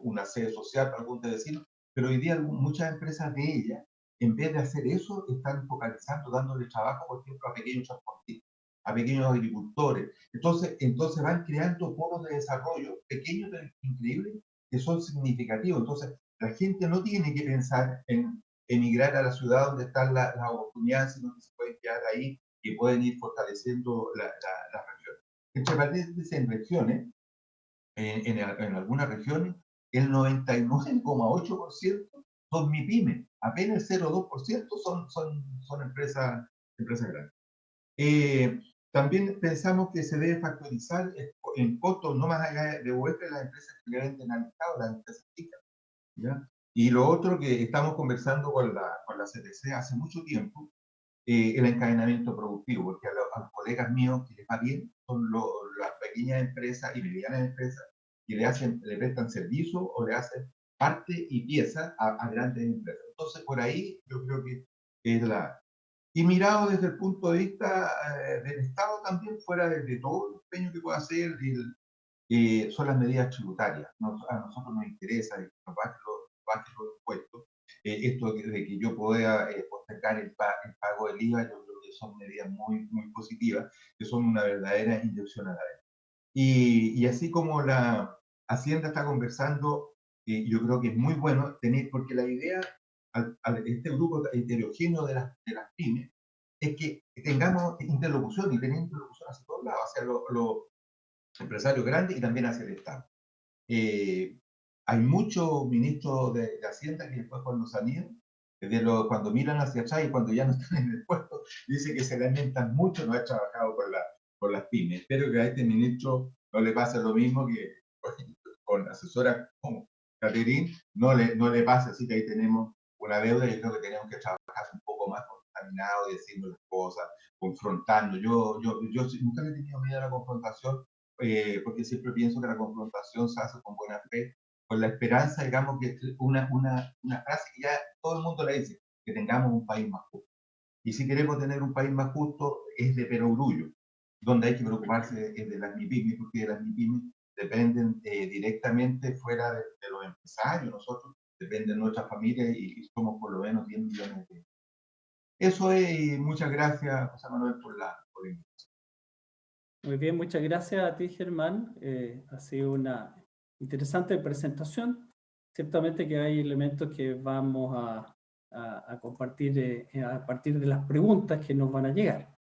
una sede social para algún vecino, pero hoy día muchas empresas de ellas, en vez de hacer eso, están focalizando, dándole trabajo, por ejemplo, a pequeños transportistas, a pequeños agricultores. Entonces van creando polos de desarrollo pequeños pero increíbles que son significativos. Entonces, la gente no tiene que pensar en emigrar a la ciudad donde están las oportunidades, sino que se pueden quedar ahí y pueden ir fortaleciendo la región. Entre paréntesis, en regiones, en algunas regiones, el 99,8% son MIPYME, apenas el 0,2% son empresas grandes. También pensamos que se debe factorizar en costos no más allá de vuelta las empresas que le venden al Estado, las empresas chicas, ¿ya? Y lo otro que estamos conversando con la CTC hace mucho tiempo, el encadenamiento productivo, porque a los colegas míos que les va bien son las pequeñas empresas y medianas empresas que le prestan servicio o le hacen parte y pieza a grandes empresas. Entonces, por ahí yo creo que es Y mirado desde el punto de vista del Estado también, fuera de todo el empeño que pueda hacer, son las medidas tributarias. A nosotros nos interesa que nos bajen los impuestos. Esto de que yo pueda postergar el pago del IVA, yo creo que son medidas muy, muy positivas, que son una verdadera inyección a la vez. Y así como la Hacienda está conversando, yo creo que es muy bueno tener, porque la idea, este grupo heterogéneo de las pymes, es que tengamos interlocución y tener interlocución hacia todos lados, hacia los empresarios grandes y también hacia el Estado. Hay muchos ministros de Hacienda que después cuando se han ido, cuando miran hacia atrás y cuando ya no están en el puesto, dicen que se lamentan mucho no haber trabajado por las pymes. Espero que a este ministro no le pase lo mismo que con asesora como Caterín, no le pase, así que ahí tenemos una deuda y creo que tenemos que trabajar un poco más contaminado, diciendo las cosas, confrontando. Yo nunca le he tenido miedo a la confrontación, porque siempre pienso que la confrontación se hace con buena fe, con la esperanza, digamos, que una frase que ya todo el mundo le dice, que tengamos un país más justo. Y si queremos tener un país más justo, es de perogrullo. Donde hay que preocuparse es de las MIPYME, porque de las MIPYME dependen directamente fuera de los empresarios, nosotros dependen de nuestras familias y somos por lo menos 10 millones de... Eso es, y muchas gracias, José Manuel, por la invitación. Muy bien, muchas gracias a ti, Germán. Ha sido una interesante presentación. Ciertamente que hay elementos que vamos a compartir a partir de las preguntas que nos van a llegar.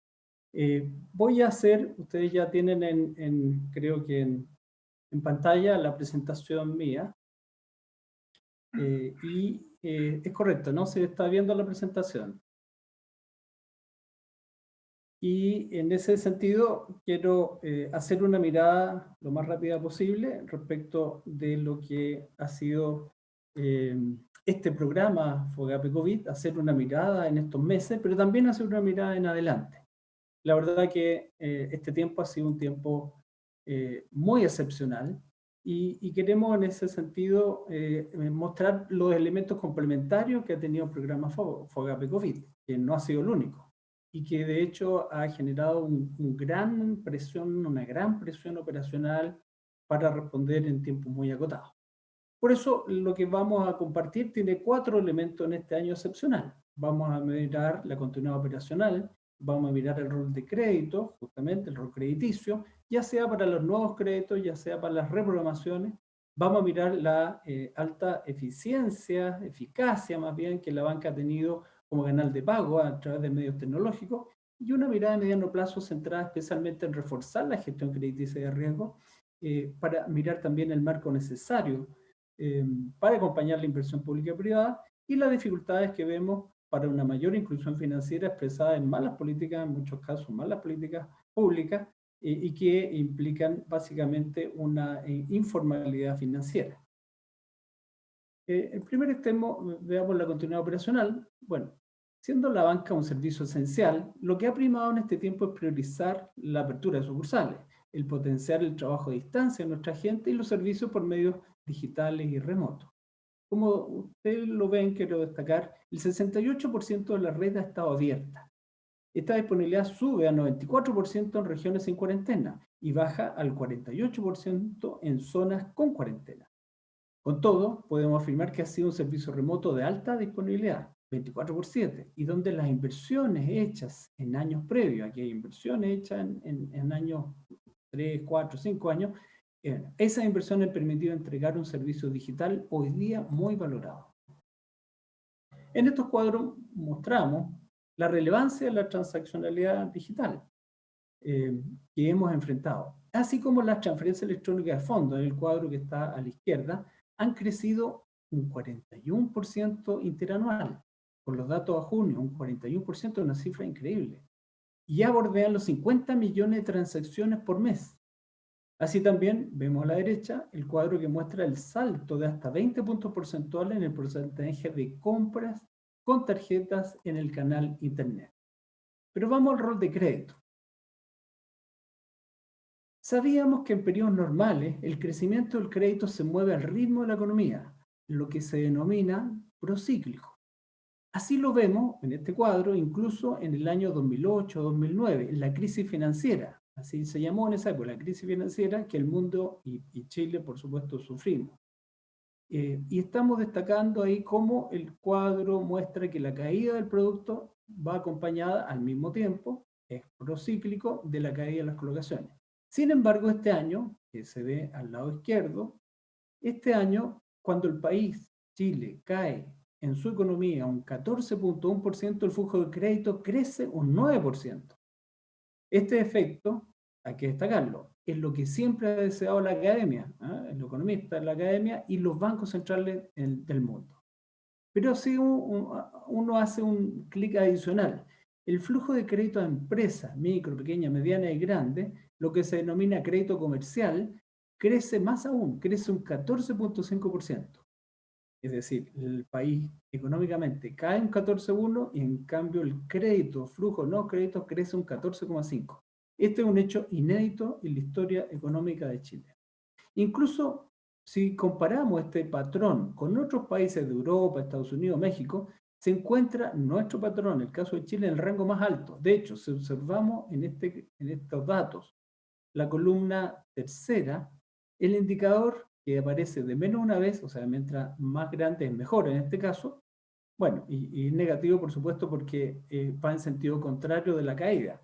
Voy a hacer, ustedes ya tienen creo que en pantalla la presentación mía. Es correcto, ¿no? Se está viendo la presentación. Y en ese sentido quiero hacer una mirada lo más rápida posible respecto de lo que ha sido este programa FOGAPE COVID, hacer una mirada en estos meses, pero también hacer una mirada en adelante. La verdad que este tiempo ha sido un tiempo muy excepcional y queremos en ese sentido mostrar los elementos complementarios que ha tenido el programa FOGAPE COVID, que no ha sido el único y que de hecho ha generado una gran presión operacional para responder en tiempos muy acotados. Por eso lo que vamos a compartir tiene 4 elementos en este año excepcional. Vamos a mirar la continuidad operacional, vamos a mirar el rol de crédito, justamente el rol crediticio, ya sea para los nuevos créditos, ya sea para las reprogramaciones. Vamos a mirar la alta eficacia más bien que la banca ha tenido como canal de pago a través de medios tecnológicos, y una mirada a mediano plazo centrada especialmente en reforzar la gestión crediticia de riesgo, para mirar también el marco necesario para acompañar la inversión pública y privada y las dificultades que vemos para una mayor inclusión financiera expresada en malas políticas, en muchos casos malas políticas públicas, y que implican básicamente una informalidad financiera. El primer extremo, veamos la continuidad operacional. Bueno, siendo la banca un servicio esencial, lo que ha primado en este tiempo es priorizar la apertura de sucursales, el potenciar el trabajo a distancia de nuestra gente y los servicios por medios digitales y remotos. Como ustedes lo ven, quiero destacar, el 68% de la red ha estado abierta. Esta disponibilidad sube a 94% en regiones sin cuarentena y baja al 48% en zonas con cuarentena. Con todo, podemos afirmar que ha sido un servicio remoto de alta disponibilidad, 24/7, y donde las inversiones hechas en años previos, aquí hay inversiones hechas en años 3, 4, 5 años, esas inversiones han permitido entregar un servicio digital hoy día muy valorado. En estos cuadros mostramos la relevancia de la transaccionalidad digital que hemos enfrentado, así como las transferencias electrónicas de fondos, en el cuadro que está a la izquierda, han crecido un 41% interanual. Con los datos a junio, un 41% es una cifra increíble. Y ya bordean los 50 millones de transacciones por mes. Así también vemos a la derecha el cuadro que muestra el salto de hasta 20 puntos porcentuales en el porcentaje de compras con tarjetas en el canal Internet. Pero vamos al rol de crédito. Sabíamos que en periodos normales el crecimiento del crédito se mueve al ritmo de la economía, lo que se denomina procíclico. Así lo vemos en este cuadro, incluso en el año 2008-2009, en la crisis financiera. Así se llamó en esa época, la crisis financiera que el mundo y Chile, por supuesto, sufrimos. Y estamos destacando ahí cómo el cuadro muestra que la caída del producto va acompañada al mismo tiempo, es procíclico, de la caída de las colocaciones. Sin embargo, este año, que se ve al lado izquierdo, este año, cuando el país, Chile, cae en su economía un 14.1%, el flujo de crédito crece un 9%. Este efecto, hay que destacarlo, es lo que siempre ha deseado la academia, el economista de la academia y los bancos centrales del mundo. Pero si uno hace un clic adicional El flujo de crédito a empresas, micro, pequeña, mediana y grande, lo que se denomina crédito comercial, crece más aún, crece un 14.5%. Es decir, el país económicamente cae un 14,1 y en cambio el crédito, flujo no crédito, crece un 14,5. Este es un hecho inédito en la historia económica de Chile. Incluso si comparamos este patrón con otros países de Europa, Estados Unidos, México, se encuentra nuestro patrón, el caso de Chile, en el rango más alto. De hecho, si observamos en estos datos la columna tercera, el indicador que aparece de menos una vez, o sea, mientras más grande es mejor en este caso, bueno, y negativo por supuesto porque va en sentido contrario de la caída.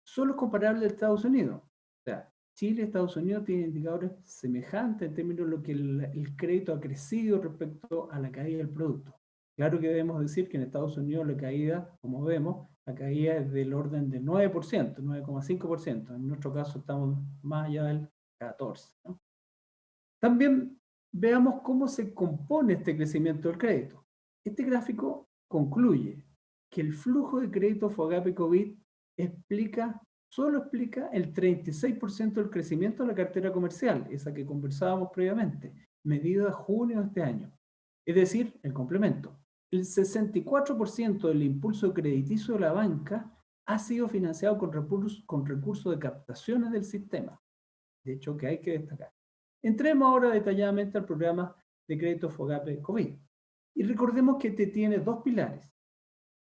Solo es comparable a Estados Unidos. O sea, Chile y Estados Unidos tienen indicadores semejantes en términos de lo que el crédito ha crecido respecto a la caída del producto. Claro que debemos decir que en Estados Unidos la caída, como vemos, la caída es del orden del 9%, 9,5%. En nuestro caso estamos más allá del 14%, ¿no? También veamos cómo se compone este crecimiento del crédito. Este gráfico concluye que el flujo de crédito FOGAPE COVID solo explica el 36% del crecimiento de la cartera comercial, esa que conversábamos previamente, medida a junio de este año. Es decir, el complemento. El 64% del impulso crediticio de la banca ha sido financiado con recursos de captaciones del sistema. De hecho, que hay que destacar. Entremos ahora detalladamente al programa de crédito FOGAPE COVID. Y recordemos que este tiene dos pilares.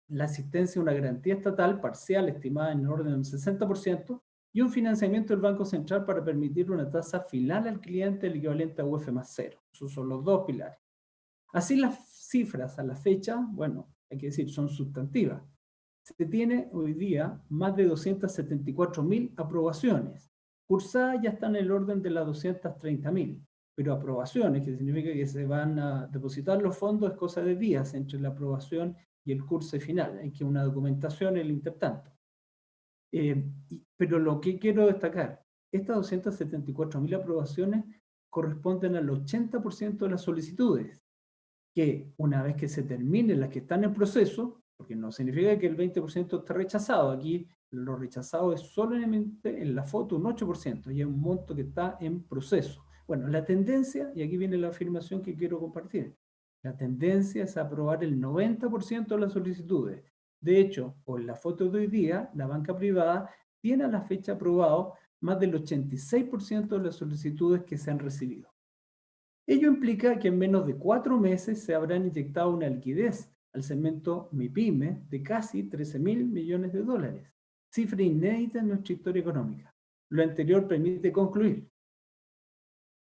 La asistencia a una garantía estatal parcial estimada en el orden del 60% y un financiamiento del Banco Central para permitir una tasa final al cliente el equivalente a UF más 0. Esos son los dos pilares. Así las cifras a la fecha, bueno, hay que decir, son sustantivas. Se tiene hoy día más de 274.000 aprobaciones. Cursadas ya están en el orden de las 230.000, pero aprobaciones, que significa que se van a depositar los fondos, es cosa de días entre la aprobación y el curso final. Hay que una documentación en el intertanto. Pero lo que quiero destacar, estas 274.000 aprobaciones corresponden al 80% de las solicitudes, que una vez que se terminen las que están en proceso, porque no significa que el 20% esté rechazado, aquí lo rechazado es solamente en la foto un 8%, y es un monto que está en proceso. Bueno, la tendencia, y aquí viene la afirmación que quiero compartir, la tendencia es aprobar el 90% de las solicitudes. De hecho, por la foto de hoy día, la banca privada tiene a la fecha aprobado más del 86% de las solicitudes que se han recibido. Ello implica que en menos de 4 meses se habrán inyectado una liquidez al segmento MIPYME de casi 13.000 millones de dólares, cifra inédita en nuestra historia económica. Lo anterior permite concluir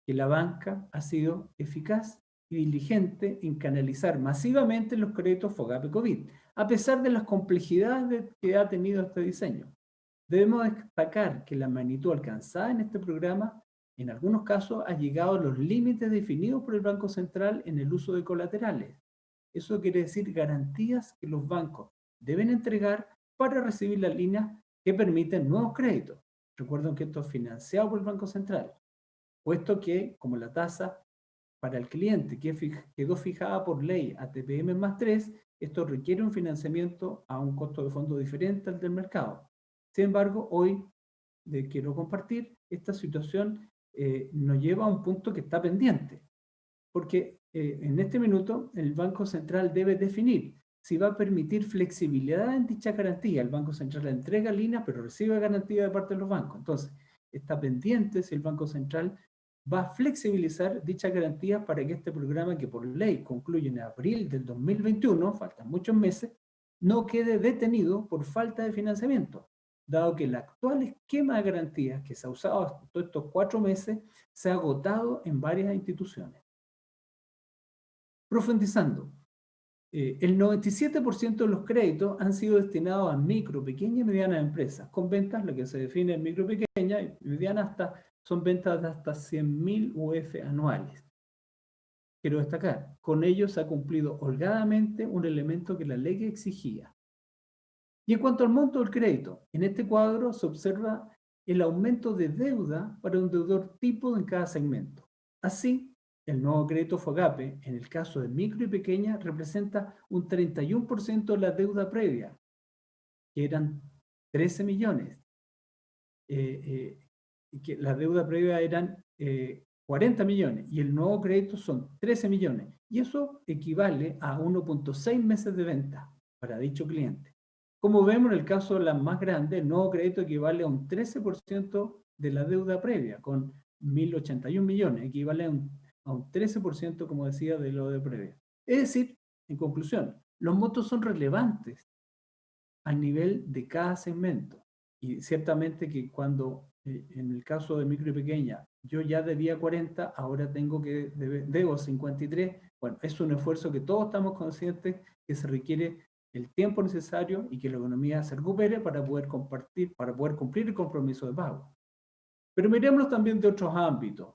que la banca ha sido eficaz y diligente en canalizar masivamente los créditos FOGAPE COVID, a pesar de las complejidades que ha tenido este diseño. Debemos destacar que la magnitud alcanzada en este programa, en algunos casos, ha llegado a los límites definidos por el Banco Central en el uso de colaterales. Eso quiere decir garantías que los bancos deben entregar para recibir las líneas que permiten nuevos créditos. Recuerden que esto es financiado por el Banco Central, puesto que, como la tasa para el cliente que quedó fijada por ley a TPM más 3, esto requiere un financiamiento a un costo de fondo diferente al del mercado. Sin embargo, hoy quiero compartir, esta situación nos lleva a un punto que está pendiente, porque en este minuto el Banco Central debe definir si va a permitir flexibilidad en dicha garantía. El Banco Central entrega líneas, pero recibe garantía de parte de los bancos. Entonces, está pendiente si el Banco Central va a flexibilizar dichas garantías para que este programa, que por ley concluye en abril del 2021, faltan muchos meses, no quede detenido por falta de financiamiento, dado que el actual esquema de garantías que se ha usado hasta todos estos 4 meses se ha agotado en varias instituciones. Profundizando, el 97% de los créditos han sido destinados a micro, pequeñas y medianas empresas, con ventas, lo que se define en micro, pequeña y mediana, son ventas de hasta 100.000 UF anuales. Quiero destacar, con ello se ha cumplido holgadamente un elemento que la ley exigía. Y en cuanto al monto del crédito, en este cuadro se observa el aumento de deuda para un deudor tipo en cada segmento. Así, el nuevo crédito FOGAPE, en el caso de micro y pequeña, representa un 31% de la deuda previa, que eran 13 millones, y que la deuda previa eran 40 millones, y el nuevo crédito son 13 millones, y eso equivale a 1.6 meses de venta para dicho cliente. Como vemos en el caso de las más grandes, el nuevo crédito equivale a un 13% de la deuda previa, con 1.081 millones, equivale a un 13%, como decía, de lo de previa. Es decir, en conclusión, los montos son relevantes al nivel de cada segmento. Y ciertamente que cuando, en el caso de micro y pequeña, yo ya debía 40, ahora debo 53. Bueno, es un esfuerzo que todos estamos conscientes que se requiere el tiempo necesario y que la economía se recupere para poder compartir, para poder cumplir el compromiso de pago. Pero miremoslo también de otros ámbitos.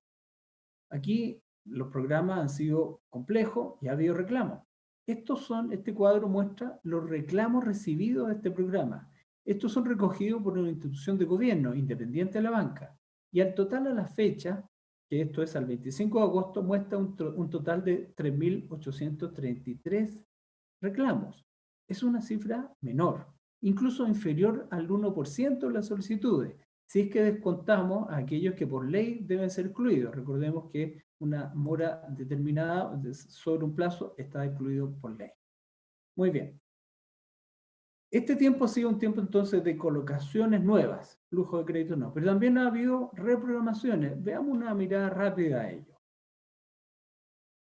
Aquí los programas han sido complejos y ha habido reclamos. Este cuadro muestra los reclamos recibidos de este programa. Estos son recogidos por una institución de gobierno independiente de la banca. Y al total a la fecha, que esto es al 25 de agosto, muestra un total de 3.833 reclamos. Es una cifra menor, incluso inferior al 1% de las solicitudes, si es que descontamos a aquellos que por ley deben ser excluidos. Recordemos que una mora determinada sobre un plazo está excluido por ley. Muy bien. Este tiempo ha sido un tiempo entonces de colocaciones nuevas, flujo de crédito no, pero también ha habido reprogramaciones. Veamos una mirada rápida a ello.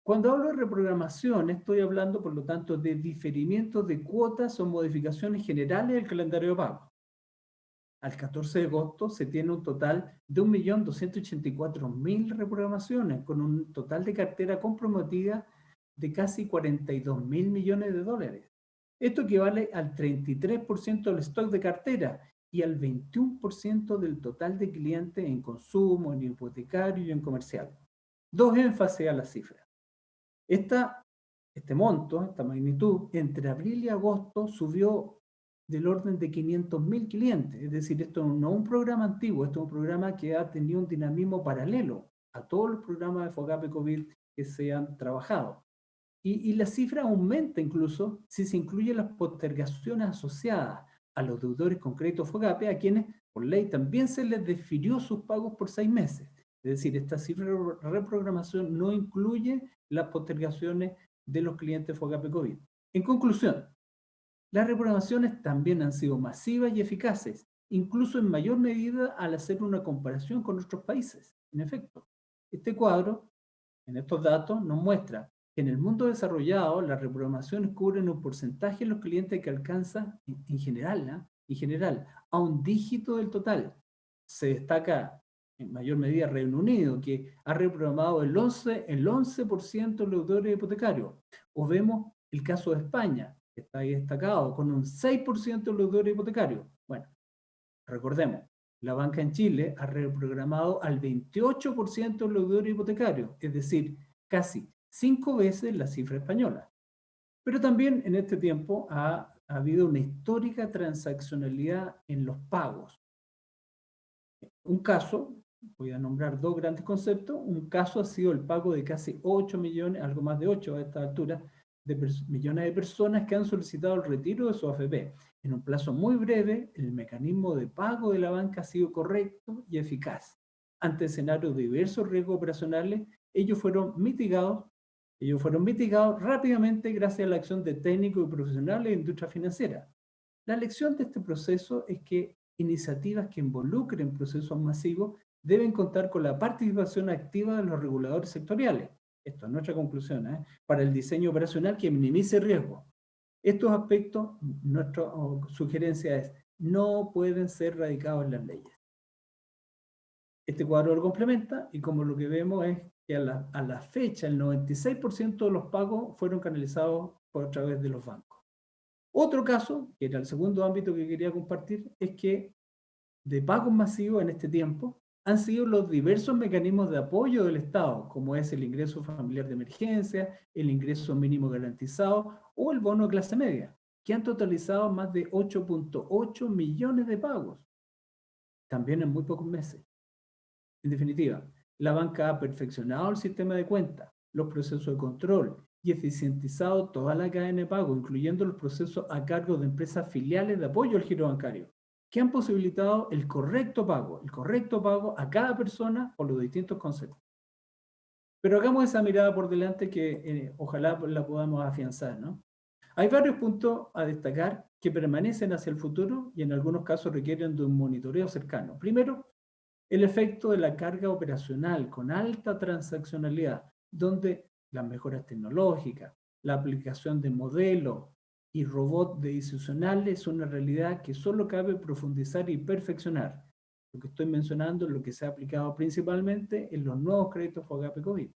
Cuando hablo de reprogramación, estoy hablando, por lo tanto, de diferimientos de cuotas o modificaciones generales del calendario de pago. Al 14 de agosto se tiene un total de 1.284.000 reprogramaciones, con un total de cartera comprometida de casi 42.000 millones de dólares. Esto equivale al 33% del stock de cartera y al 21% del total de clientes en consumo, en hipotecario y en comercial. Dos énfasis a la cifra. Este monto, esta magnitud, entre abril y agosto subió del orden de 500.000 clientes. Es decir, esto no es un programa antiguo, esto es un programa que ha tenido un dinamismo paralelo a todos los programas de FOGAPE COVID que se han trabajado. Y la cifra aumenta incluso si se incluyen las postergaciones asociadas a los deudores con crédito FOGAPE, a quienes por ley también se les desfirió sus pagos por 6 meses. Es decir, esta cifra de reprogramación no incluye las postergaciones de los clientes FOGAPE COVID. En conclusión, las reprogramaciones también han sido masivas y eficaces, incluso en mayor medida al hacer una comparación con otros países. En efecto, este cuadro, en estos datos, nos muestra que en el mundo desarrollado las reprogramaciones cubren un porcentaje de los clientes que alcanza, en general, a un dígito del total. Se destaca en mayor medida Reino Unido, que ha reprogramado el 11% de los deudores hipotecarios. O vemos el caso de España, que está ahí destacado, con un 6% de los deudores hipotecarios. Bueno, recordemos, la banca en Chile ha reprogramado al 28% de los deudores hipotecarios, es decir, casi 5 veces la cifra española. Pero también en este tiempo ha habido una histórica transaccionalidad en los pagos. Un caso, voy a nombrar dos grandes conceptos, un caso ha sido el pago de casi 8 millones, algo más de 8 a esta altura, de millones de personas que han solicitado el retiro de su AFP. En un plazo muy breve, el mecanismo de pago de la banca ha sido correcto y eficaz. Ante escenarios de diversos riesgos operacionales, ellos fueron mitigados rápidamente gracias a la acción de técnicos y profesionales de la industria financiera. La lección de este proceso es que iniciativas que involucren procesos masivos deben contar con la participación activa de los reguladores sectoriales. Esto es nuestra conclusión, para el diseño operacional que minimice riesgo. Estos aspectos, nuestra sugerencia es, no pueden ser radicados en las leyes. Este cuadro lo complementa y como lo que vemos es que a la fecha el 96% de los pagos fueron canalizados a través de los bancos. Otro caso, que era el segundo ámbito que quería compartir, es que de pagos masivos en este tiempo han sido los diversos mecanismos de apoyo del Estado, como es el ingreso familiar de emergencia, el ingreso mínimo garantizado o el bono de clase media, que han totalizado más de 8.8 millones de pagos, también en muy pocos meses. En definitiva, la banca ha perfeccionado el sistema de cuentas, los procesos de control y eficientizado toda la cadena de pago, incluyendo los procesos a cargo de empresas filiales de apoyo al giro bancario, que han posibilitado el correcto pago a cada persona por los distintos conceptos. Pero hagamos esa mirada por delante que ojalá la podamos afianzar, ¿no? Hay varios puntos a destacar que permanecen hacia el futuro y en algunos casos requieren de un monitoreo cercano. Primero, el efecto de la carga operacional con alta transaccionalidad, donde las mejoras tecnológicas, la aplicación de modelos y robots decisionales es una realidad que solo cabe profundizar y perfeccionar. Lo que estoy mencionando es lo que se ha aplicado principalmente en los nuevos créditos FOGAPE COVID.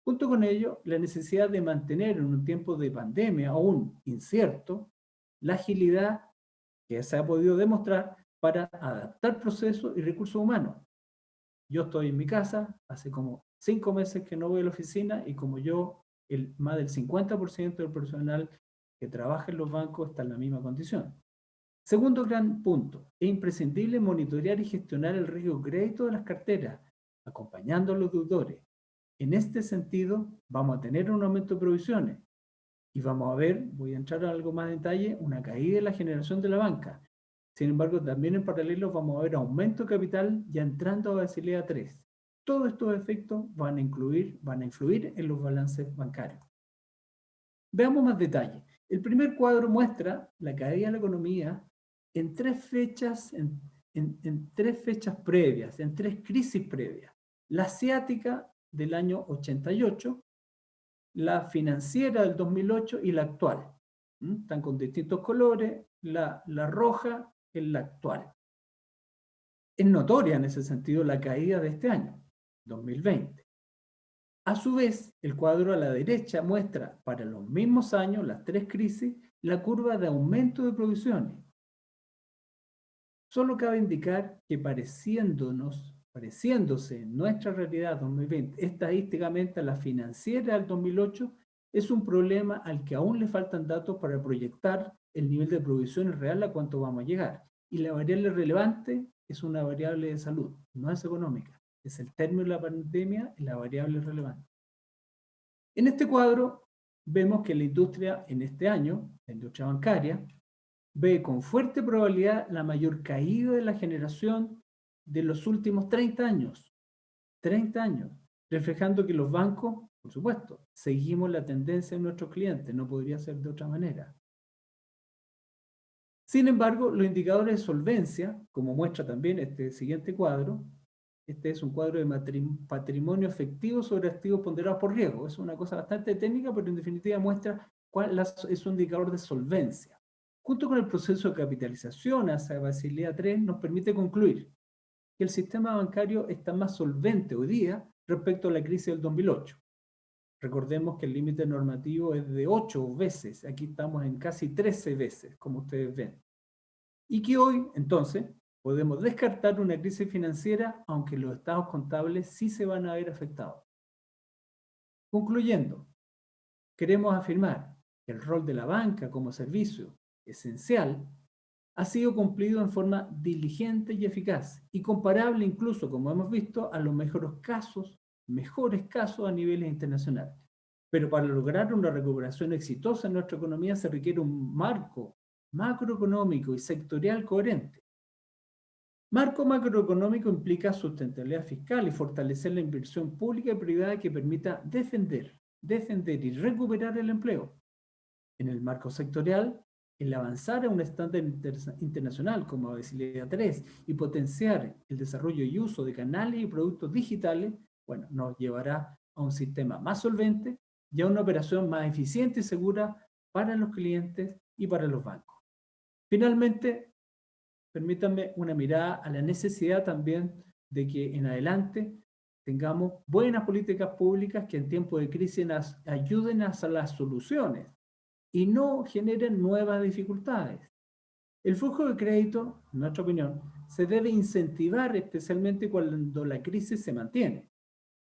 Junto con ello, la necesidad de mantener en un tiempo de pandemia aún incierto la agilidad que se ha podido demostrar para adaptar procesos y recursos humanos. Yo estoy en mi casa, hace como 5 meses que no voy a la oficina y como yo, más del 50% del personal que trabaja en los bancos está en la misma condición. Segundo gran punto, es imprescindible monitorear y gestionar el riesgo de crédito de las carteras, acompañando a los deudores. En este sentido, vamos a tener un aumento de provisiones y vamos a ver, voy a entrar a algo más de detalle, una caída de la generación de la banca. Sin embargo, también en paralelo vamos a ver aumento de capital ya entrando a Basilea 3. Todos estos efectos van a influir en los balances bancarios. Veamos más detalle. El primer cuadro muestra la caída de la economía en 3 fechas, en 3 fechas previas, en 3 crisis previas. La asiática del año 88, la financiera del 2008 y la actual. Están con distintos colores, la roja es la actual. Es notoria en ese sentido la caída de este año, 2020. A su vez, el cuadro a la derecha muestra para los mismos años, las 3 crisis, la curva de aumento de provisiones. Solo cabe indicar que pareciéndose en nuestra realidad 2020, estadísticamente a la financiera del 2008, es un problema al que aún le faltan datos para proyectar el nivel de provisiones real a cuánto vamos a llegar. Y la variable relevante es una variable de salud, no es económica. Es el término de la pandemia y la variable relevante. En este cuadro vemos que la industria en este año, la industria bancaria, ve con fuerte probabilidad la mayor caída de la generación de los últimos 30 años. 30 años, reflejando que los bancos, por supuesto, seguimos la tendencia de nuestros clientes, no podría ser de otra manera. Sin embargo, los indicadores de solvencia, como muestra también este siguiente cuadro, este es un cuadro de patrimonio efectivo sobre activos ponderados por riesgo. Es una cosa bastante técnica, pero en definitiva muestra cuál es un indicador de solvencia. Junto con el proceso de capitalización hacia Basilea 3, nos permite concluir que el sistema bancario está más solvente hoy día respecto a la crisis del 2008. Recordemos que el límite normativo es de 8 veces, aquí estamos en casi 13 veces, como ustedes ven. Y que hoy, entonces, podemos descartar una crisis financiera, aunque los estados contables sí se van a ver afectados. Concluyendo, queremos afirmar que el rol de la banca como servicio esencial ha sido cumplido en forma diligente y eficaz, y comparable incluso, como hemos visto, a los mejores casos a niveles internacionales. Pero para lograr una recuperación exitosa en nuestra economía se requiere un marco macroeconómico y sectorial coherente. Marco macroeconómico implica sustentabilidad fiscal y fortalecer la inversión pública y privada que permita defender y recuperar el empleo. En el marco sectorial, el avanzar a un estándar internacional como Basilea 3 y potenciar el desarrollo y uso de canales y productos digitales, bueno, nos llevará a un sistema más solvente y a una operación más eficiente y segura para los clientes y para los bancos. Finalmente, permítanme una mirada a la necesidad también de que en adelante tengamos buenas políticas públicas que en tiempos de crisis ayuden a las soluciones y no generen nuevas dificultades. El flujo de crédito, en nuestra opinión, se debe incentivar especialmente cuando la crisis se mantiene.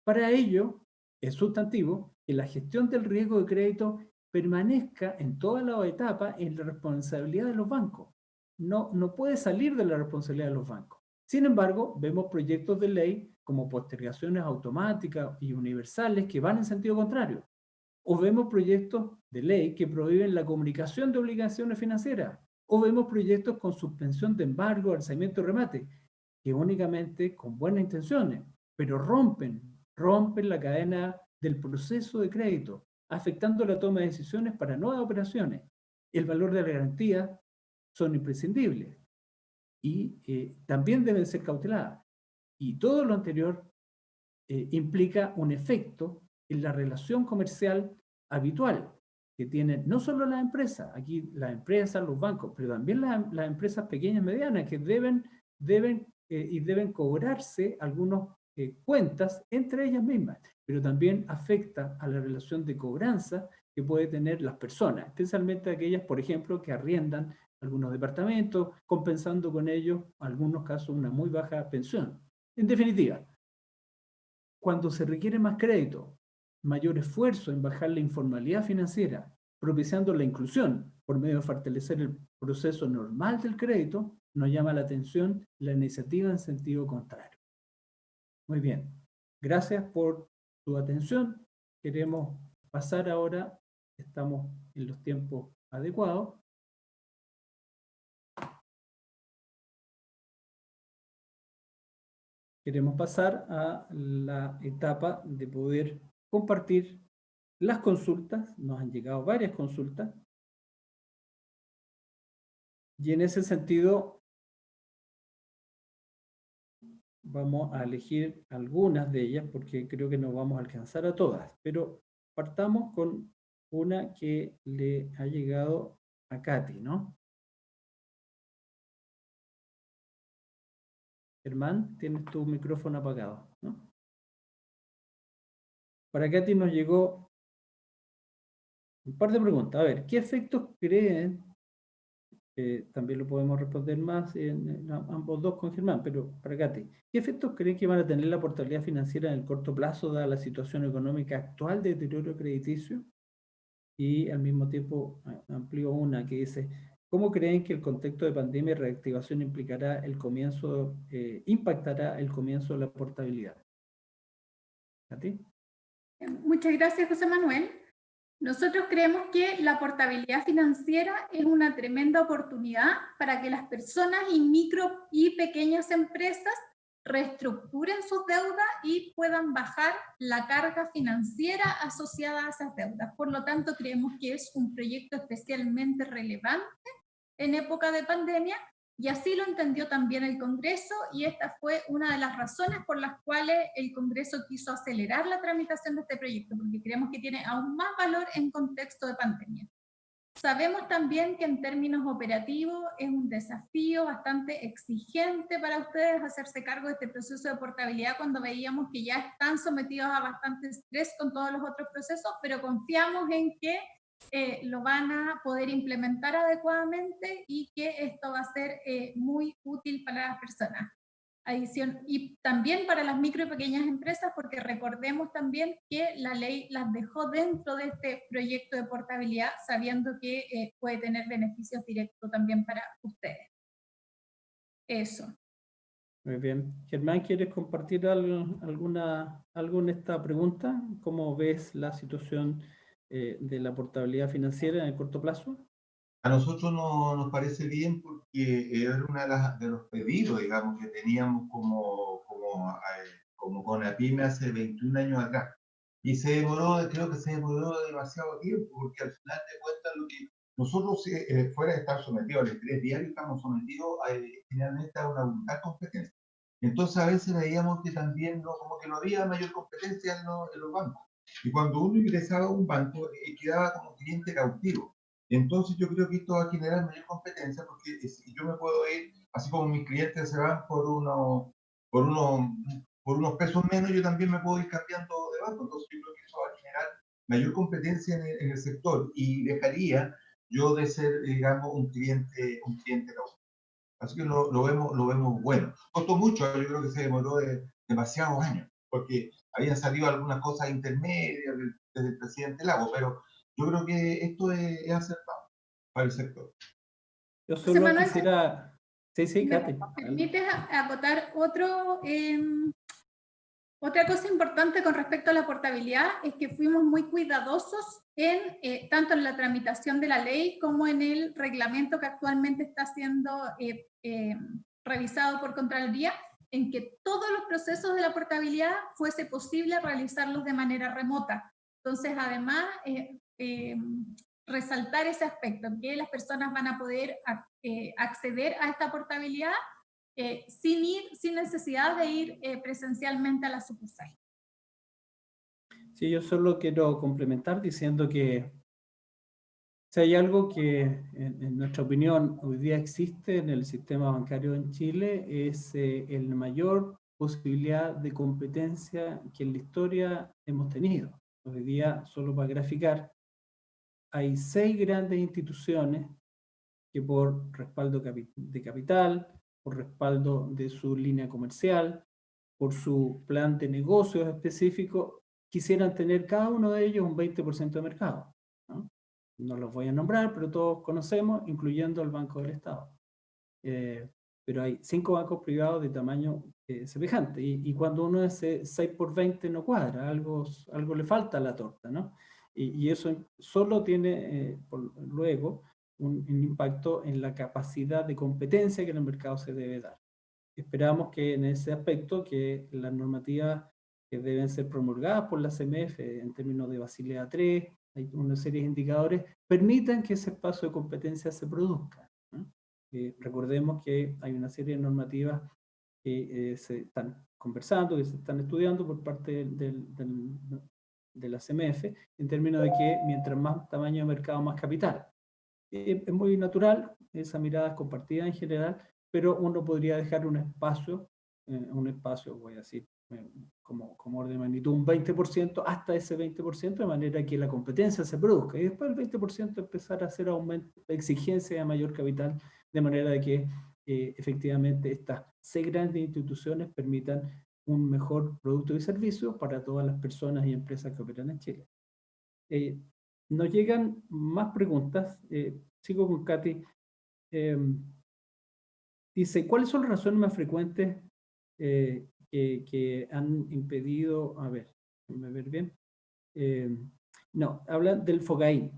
Para ello, es sustantivo que la gestión del riesgo de crédito permanezca en toda la etapa en la responsabilidad de los bancos. No puede salir de la responsabilidad de los bancos. Sin embargo, vemos proyectos de ley como postergaciones automáticas y universales que van en sentido contrario. O vemos proyectos de ley que prohíben la comunicación de obligaciones financieras. O vemos proyectos con suspensión de embargo, alzamiento y remate, que únicamente con buenas intenciones, pero rompen la cadena del proceso de crédito, afectando la toma de decisiones para nuevas operaciones. El valor de la garantía son imprescindibles y también deben ser cauteladas. Y todo lo anterior implica un efecto en la relación comercial habitual que tienen no solo las empresas, aquí las empresas, los bancos, pero también las empresas pequeñas y medianas que deben cobrarse algunas cuentas entre ellas mismas, pero también afecta a la relación de cobranza que puede tener las personas, especialmente aquellas, por ejemplo, que arriendan algunos departamentos, compensando con ellos, en algunos casos, una muy baja pensión. En definitiva, cuando se requiere más crédito, mayor esfuerzo en bajar la informalidad financiera, propiciando la inclusión por medio de fortalecer el proceso normal del crédito, nos llama la atención la iniciativa en sentido contrario. Muy bien, gracias por su atención. Queremos pasar ahora, estamos en los tiempos adecuados. Queremos pasar a la etapa de poder compartir las consultas. Nos han llegado varias consultas. Y en ese sentido, vamos a elegir algunas de ellas porque creo que no vamos a alcanzar a todas. Pero partamos con una que le ha llegado a Katy, ¿no? Germán, tienes tu micrófono apagado, ¿no? Para Katy nos llegó un par de preguntas. A ver, ¿qué efectos creen? También lo podemos responder más en ambos dos con Germán, pero para Katy, ¿qué efectos creen que van a tener la portabilidad financiera en el corto plazo dada la situación económica actual de deterioro crediticio? Y al mismo tiempo amplío una que dice, ¿cómo creen que el contexto de pandemia y reactivación impactará el comienzo de la portabilidad? ¿Katy? Muchas gracias, José Manuel. Nosotros creemos que la portabilidad financiera es una tremenda oportunidad para que las personas y micro y pequeñas empresas reestructuren sus deudas y puedan bajar la carga financiera asociada a esas deudas. Por lo tanto, creemos que es un proyecto especialmente relevante en época de pandemia y así lo entendió también el Congreso y esta fue una de las razones por las cuales el Congreso quiso acelerar la tramitación de este proyecto, porque creemos que tiene aún más valor en contexto de pandemia. Sabemos también que en términos operativos es un desafío bastante exigente para ustedes hacerse cargo de este proceso de portabilidad cuando veíamos que ya están sometidos a bastante estrés con todos los otros procesos, pero confiamos en que lo van a poder implementar adecuadamente y que esto va a ser muy útil para las personas. Y también para las micro y pequeñas empresas, porque recordemos también que la ley las dejó dentro de este proyecto de portabilidad, sabiendo que puede tener beneficios directos también para ustedes. Eso. Muy bien. Germán, ¿quieres compartir algo en esta pregunta? ¿Cómo ves la situación de la portabilidad financiera en el corto plazo? A nosotros nos parece bien porque era uno de los pedidos, digamos, que teníamos como CONAPYME hace 21 años atrás. Y creo que se demoró demasiado tiempo, porque al final de cuentas lo que nosotros, fuera de estar sometidos al estrés diario, estamos sometidos finalmente a una brutal competencia. Entonces a veces veíamos que también como que no había mayor competencia en los bancos. Y cuando uno ingresaba a un banco, quedaba como cliente cautivo. Entonces yo creo que esto va a generar mayor competencia porque si yo me puedo ir, así como mis clientes se van por unos pesos menos, yo también me puedo ir cambiando de banco. Entonces yo creo que eso va a generar mayor competencia en el sector y dejaría yo de ser, digamos, un cliente cautivo. Así que lo vemos bueno. Costó mucho, yo creo que se demoró demasiados años, porque habían salido algunas cosas intermedias desde el presidente Lago, pero yo creo que esto es acertado para el sector. Yo solo quisiera... Sí, ¿Me Katy. permites acotar otro Otra cosa importante con respecto a la portabilidad es que fuimos muy cuidadosos tanto en la tramitación de la ley como en el reglamento que actualmente está siendo revisado por Contraloría, en que todos los procesos de la portabilidad fuese posible realizarlos de manera remota. Entonces, además, resaltar ese aspecto, que las personas van a poder acceder a esta portabilidad sin necesidad de ir presencialmente a la sucursal. Sí, yo solo quiero complementar diciendo que si hay algo que, en nuestra opinión, hoy día existe en el sistema bancario en Chile, es la mayor posibilidad de competencia que en la historia hemos tenido. Hoy día, solo para graficar, hay 6 grandes instituciones que por respaldo de capital, por respaldo de su línea comercial, por su plan de negocios específico, quisieran tener cada uno de ellos un 20% de mercado, ¿no? No los voy a nombrar, pero todos conocemos, incluyendo el Banco del Estado. Pero hay 5 bancos privados de tamaño semejante, y cuando uno es 6 por 20 no cuadra, algo le falta a la torta, ¿no? Y eso solo tiene luego un impacto en la capacidad de competencia que en el mercado se debe dar. Esperamos que en ese aspecto, que las normativas que deben ser promulgadas por la CMF en términos de Basilea III, hay una serie de indicadores, permitan que ese espacio de competencia se produzca, ¿no? Recordemos que hay una serie de normativas que se están conversando, que se están estudiando por parte de la CMF, en términos de que mientras más tamaño de mercado, más capital. Es muy natural, esa mirada es compartida en general, pero uno podría dejar un espacio, voy a decir, como orden de magnitud, un 20%, hasta ese 20%, de manera que la competencia se produzca, y después el 20% empezar a hacer aumento, exigencia de mayor capital, de manera de que efectivamente estas 6 grandes instituciones permitan un mejor producto y servicio para todas las personas y empresas que operan en Chile. Nos llegan más preguntas. Sigo con Katy. Dice, ¿cuáles son las razones más frecuentes que han impedido? A ver, déjame ver bien. No, habla del FOGAIN.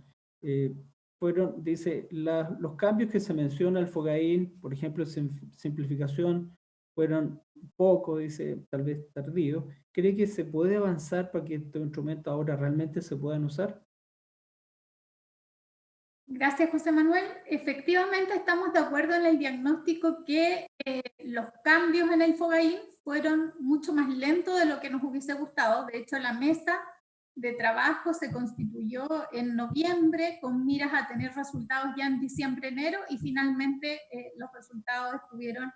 Dice, los cambios que se menciona al FOGAIN, por ejemplo, simplificación, fueron poco, dice, tal vez tardío. ¿Cree que se puede avanzar para que estos instrumentos ahora realmente se puedan usar? Gracias, José Manuel. Efectivamente, estamos de acuerdo en el diagnóstico que los cambios en el FOGAIN fueron mucho más lentos de lo que nos hubiese gustado. De hecho, la mesa de trabajo se constituyó en noviembre con miras a tener resultados ya en diciembre, enero, y finalmente los resultados estuvieron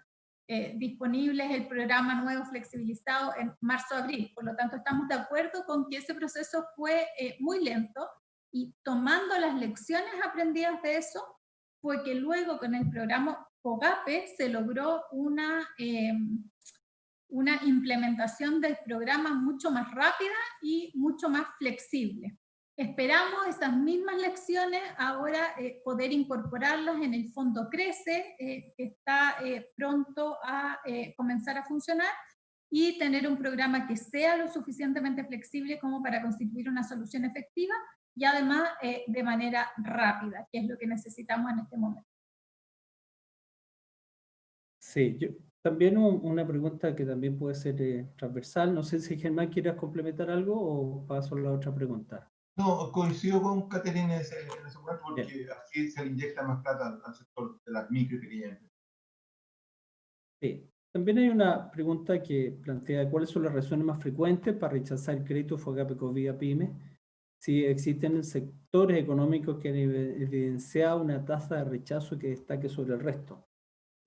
disponibles, el programa nuevo flexibilizado en marzo, abril. Por lo tanto, estamos de acuerdo con que ese proceso fue muy lento. Y tomando las lecciones aprendidas de eso, fue que luego con el programa FOGAPE se logró una implementación del programa mucho más rápida y mucho más flexible. Esperamos esas mismas lecciones ahora poder incorporarlas en el Fondo Crece, que está pronto a comenzar a funcionar, y tener un programa que sea lo suficientemente flexible como para constituir una solución efectiva y además de manera rápida, que es lo que necesitamos en este momento. Sí, también una pregunta que también puede ser transversal. No sé si Germán quieras complementar algo o paso a la otra pregunta. No, coincido con Caterina en ese punto, porque bien, así se le inyecta más plata al sector de las micro y pequeñas empresas. Sí. También hay una pregunta que plantea cuáles son las razones más frecuentes para rechazar el crédito FOGAPE vía PYME. Si existen sectores económicos que han evidenciado una tasa de rechazo que destaque sobre el resto.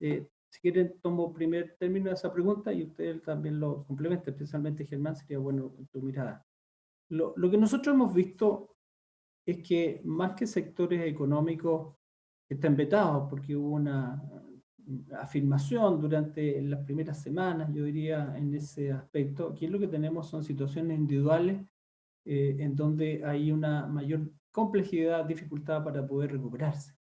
Si quieren, tomo primer término de esa pregunta y ustedes también lo complementan, especialmente Germán, sería bueno tu mirada. Lo que nosotros hemos visto es que más que sectores económicos que están vetados, porque hubo una afirmación durante las primeras semanas, yo diría, en ese aspecto, aquí lo que tenemos son situaciones individuales en donde hay una mayor complejidad, dificultad para poder recuperarse,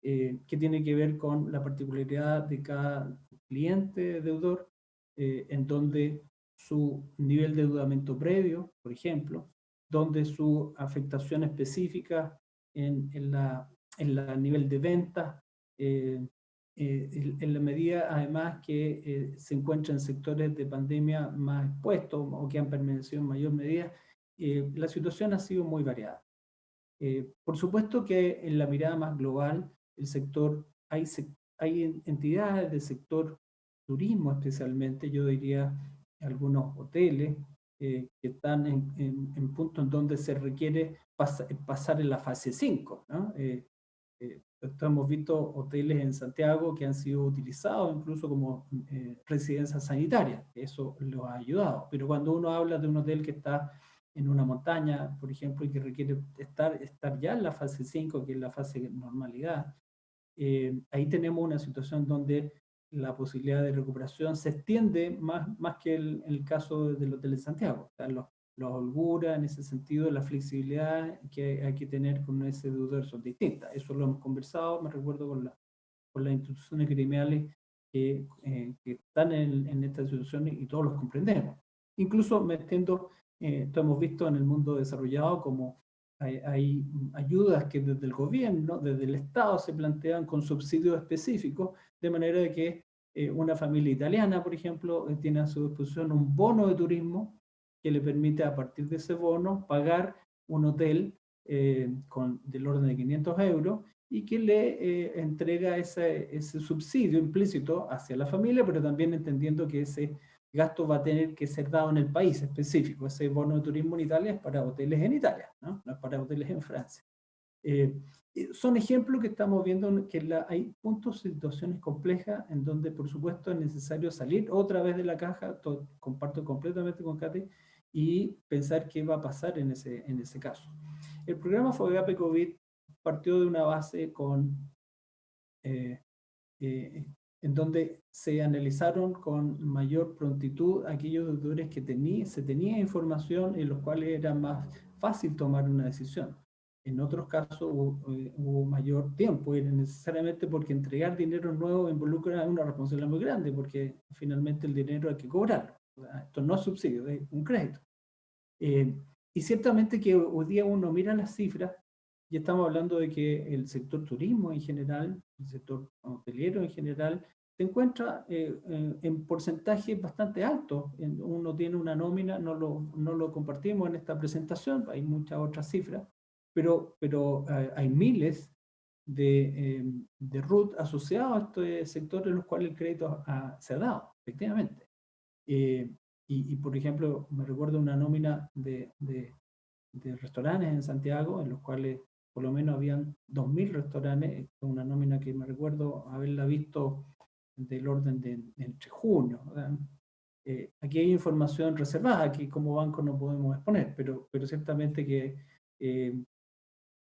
que tiene que ver con la particularidad de cada cliente deudor, en donde su nivel de endeudamiento previo, por ejemplo, donde su afectación específica en la nivel de venta, en la medida además que se encuentra en sectores de pandemia más expuestos o que han permanecido en mayor medida, la situación ha sido muy variada. Por supuesto que en la mirada más global, el sector, hay entidades del sector turismo especialmente, yo diría algunos hoteles que están en puntos en donde se requiere pasar en la fase 5, ¿no? Hemos visto hoteles en Santiago que han sido utilizados incluso como residencias sanitarias, eso los ha ayudado, pero cuando uno habla de un hotel que está en una montaña, por ejemplo, y que requiere estar ya en la fase 5, que es la fase de normalidad, ahí tenemos una situación donde la posibilidad de recuperación se extiende más que el caso del Hotel de Santiago. O sea, los holguras, en ese sentido, la flexibilidad que hay que tener con ese deudor son distintas. Eso lo hemos conversado, me recuerdo con las instituciones gremiales que están en esta situación y todos los comprendemos. Incluso metiendo, esto hemos visto en el mundo desarrollado como hay ayudas que desde el gobierno, desde el Estado se plantean con subsidios específicos, de manera de que una familia italiana, por ejemplo, tiene a su disposición un bono de turismo que le permite a partir de ese bono pagar un hotel del orden de 500 euros y que le entrega ese subsidio implícito hacia la familia, pero también entendiendo que ese gasto va a tener que ser dado en el país específico. Ese bono de turismo en Italia es para hoteles en Italia, no es para hoteles en Francia. Son ejemplos que estamos viendo que hay puntos, situaciones complejas en donde por supuesto es necesario salir otra vez de la caja, comparto completamente con Katy, y pensar qué va a pasar en ese caso. El programa FOGAPE COVID partió de una base en donde se analizaron con mayor prontitud aquellos deudores que se tenía información en los cuales era más fácil tomar una decisión. En otros casos hubo mayor tiempo, y necesariamente porque entregar dinero nuevo involucra una responsabilidad muy grande, porque finalmente el dinero hay que cobrarlo. Esto no es subsidio, es un crédito. Y ciertamente que hoy día uno mira las cifras y estamos hablando de que el sector turismo en general, el sector hotelero en general, se encuentra en porcentajes bastante altos. Uno tiene una nómina, no lo compartimos en esta presentación, hay muchas otras cifras, pero hay miles de RUT asociados a este sector en los cuales el crédito se ha dado, efectivamente. Y por ejemplo, me recuerdo una nómina de restaurantes en Santiago, en los cuales por lo menos habían 2.000 restaurantes, una nómina que me recuerdo haberla visto del orden de entre junio. Aquí hay información reservada que como banco no podemos exponer, pero ciertamente que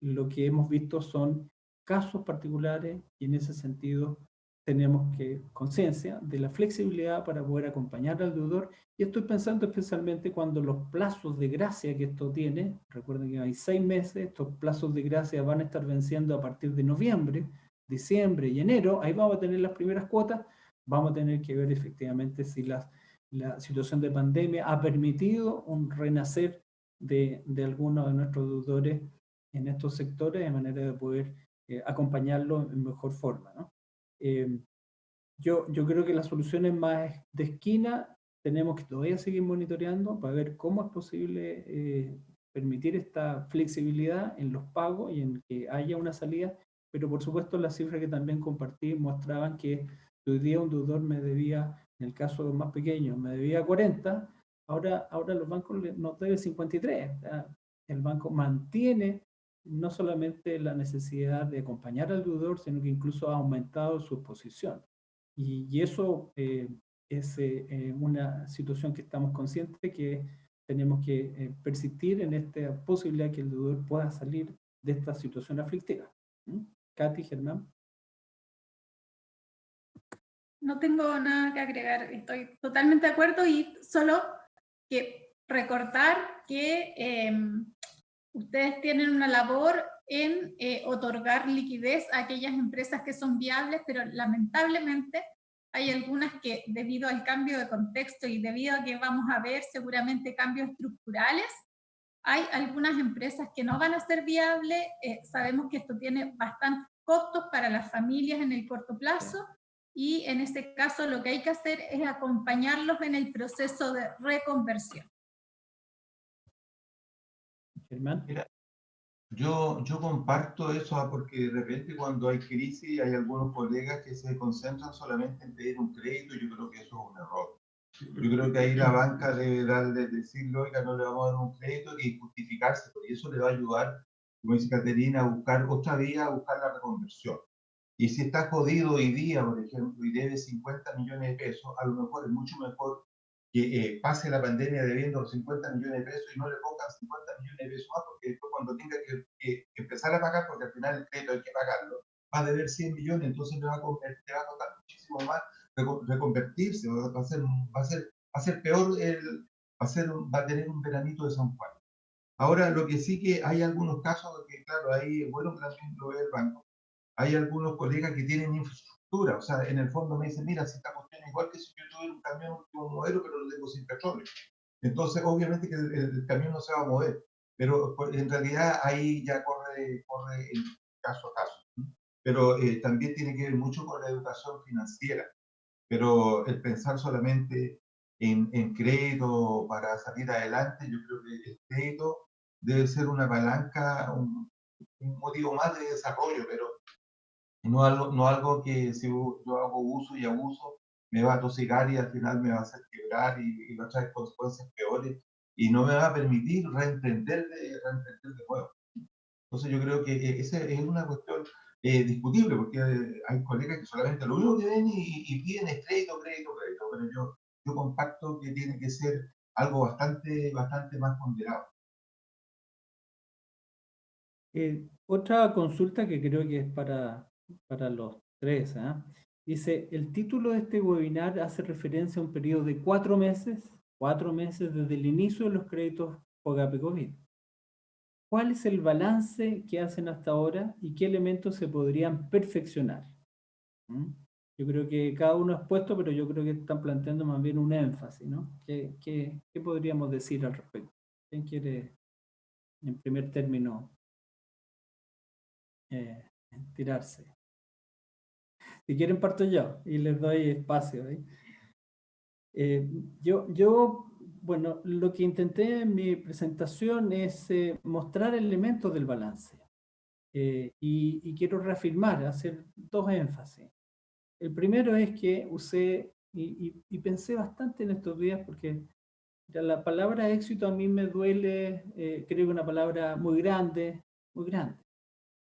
lo que hemos visto son casos particulares y en ese sentido tenemos conciencia de la flexibilidad para poder acompañar al deudor, y estoy pensando especialmente cuando los plazos de gracia que esto tiene, recuerden que hay 6 meses, estos plazos de gracia van a estar venciendo a partir de noviembre, diciembre y enero, ahí vamos a tener las primeras cuotas, vamos a tener que ver efectivamente si la situación de pandemia ha permitido un renacer de algunos de nuestros deudores en estos sectores, de manera de poder acompañarlo en mejor forma, ¿no? Yo creo que las soluciones más de esquina tenemos que todavía seguir monitoreando para ver cómo es posible permitir esta flexibilidad en los pagos y en que haya una salida, pero por supuesto las cifras que también compartí mostraban que hoy día un deudor me debía, en el caso más pequeño, me debía 40, ahora los bancos nos deben 53, el banco mantiene no solamente la necesidad de acompañar al deudor, sino que incluso ha aumentado su exposición. Y eso es una situación que estamos conscientes de que tenemos que persistir en esta posibilidad que el deudor pueda salir de esta situación aflictiva. Katy, Germán. No tengo nada que agregar, estoy totalmente de acuerdo y solo que recordar que ustedes tienen una labor en otorgar liquidez a aquellas empresas que son viables, pero lamentablemente Hay algunas que debido al cambio de contexto y debido a que vamos a ver seguramente cambios estructurales, hay algunas empresas que no van a ser viables. Sabemos que esto tiene bastantes costos para las familias en el corto plazo y en este caso lo que hay que hacer es acompañarlos en el proceso de reconversión. Germán. Mira, yo comparto eso porque de repente cuando hay crisis hay algunos colegas que se concentran solamente en pedir un crédito y yo creo que eso es un error. Yo creo que ahí la banca debe decirle, oiga, no le vamos a dar un crédito y justificarse, porque eso le va a ayudar, como dice Caterina, a buscar otra vía, a buscar la reconversión. Y si está jodido hoy día, por ejemplo, y debe 50 millones de pesos, a lo mejor es mucho mejor que pase la pandemia debiendo los 50 millones de pesos y no le pongan 50 millones de pesos más, porque después cuando tenga que empezar a pagar, porque al final el crédito hay que pagarlo, va a deber 100 millones, entonces le va a costar muchísimo más reconvertirse, va a ser peor, va a tener un veranito de San Juan. Ahora, lo que sí que hay algunos casos que, claro, ahí es bueno que también lo ve el banco. Hay algunos colegas que tienen infraestructura, o sea, en el fondo me dicen, mira, si esta cuestión es igual que si yo tuviera un camión último modelo, pero lo tengo sin petróleo. Entonces, obviamente que el camión no se va a mover, pero en realidad ahí ya corre el caso a caso. Pero también tiene que ver mucho con la educación financiera. Pero el pensar solamente en crédito para salir adelante, yo creo que el crédito debe ser una palanca, un motivo más de desarrollo, pero no algo que si yo hago uso y abuso me va a tosigar y al final me va a hacer quebrar y va a traer consecuencias peores y no me va a permitir reemprender de nuevo. Entonces yo creo que esa es una cuestión discutible, porque hay colegas que solamente lo único que ven y piden es crédito, pero yo comparto que tiene que ser algo bastante más ponderado. Otra consulta que creo que es para los tres. Dice, el título de este webinar hace referencia a un periodo de 4 meses desde el inicio de los créditos FOGAPE-COVID. ¿Cuál es el balance que hacen hasta ahora y qué elementos se podrían perfeccionar? Yo creo que cada uno ha expuesto, pero yo creo que están planteando más bien un énfasis, ¿no? ¿Qué podríamos decir al respecto? ¿Quién quiere, en primer término, tirarse? Si quieren parto yo y les doy espacio. Bueno, lo que intenté en mi presentación es mostrar elementos del balance. Y quiero reafirmar, hacer 2 énfasis. El primero es que usé, y pensé bastante en estos días, porque ya la palabra éxito a mí me duele, creo que es una palabra muy grande, muy grande.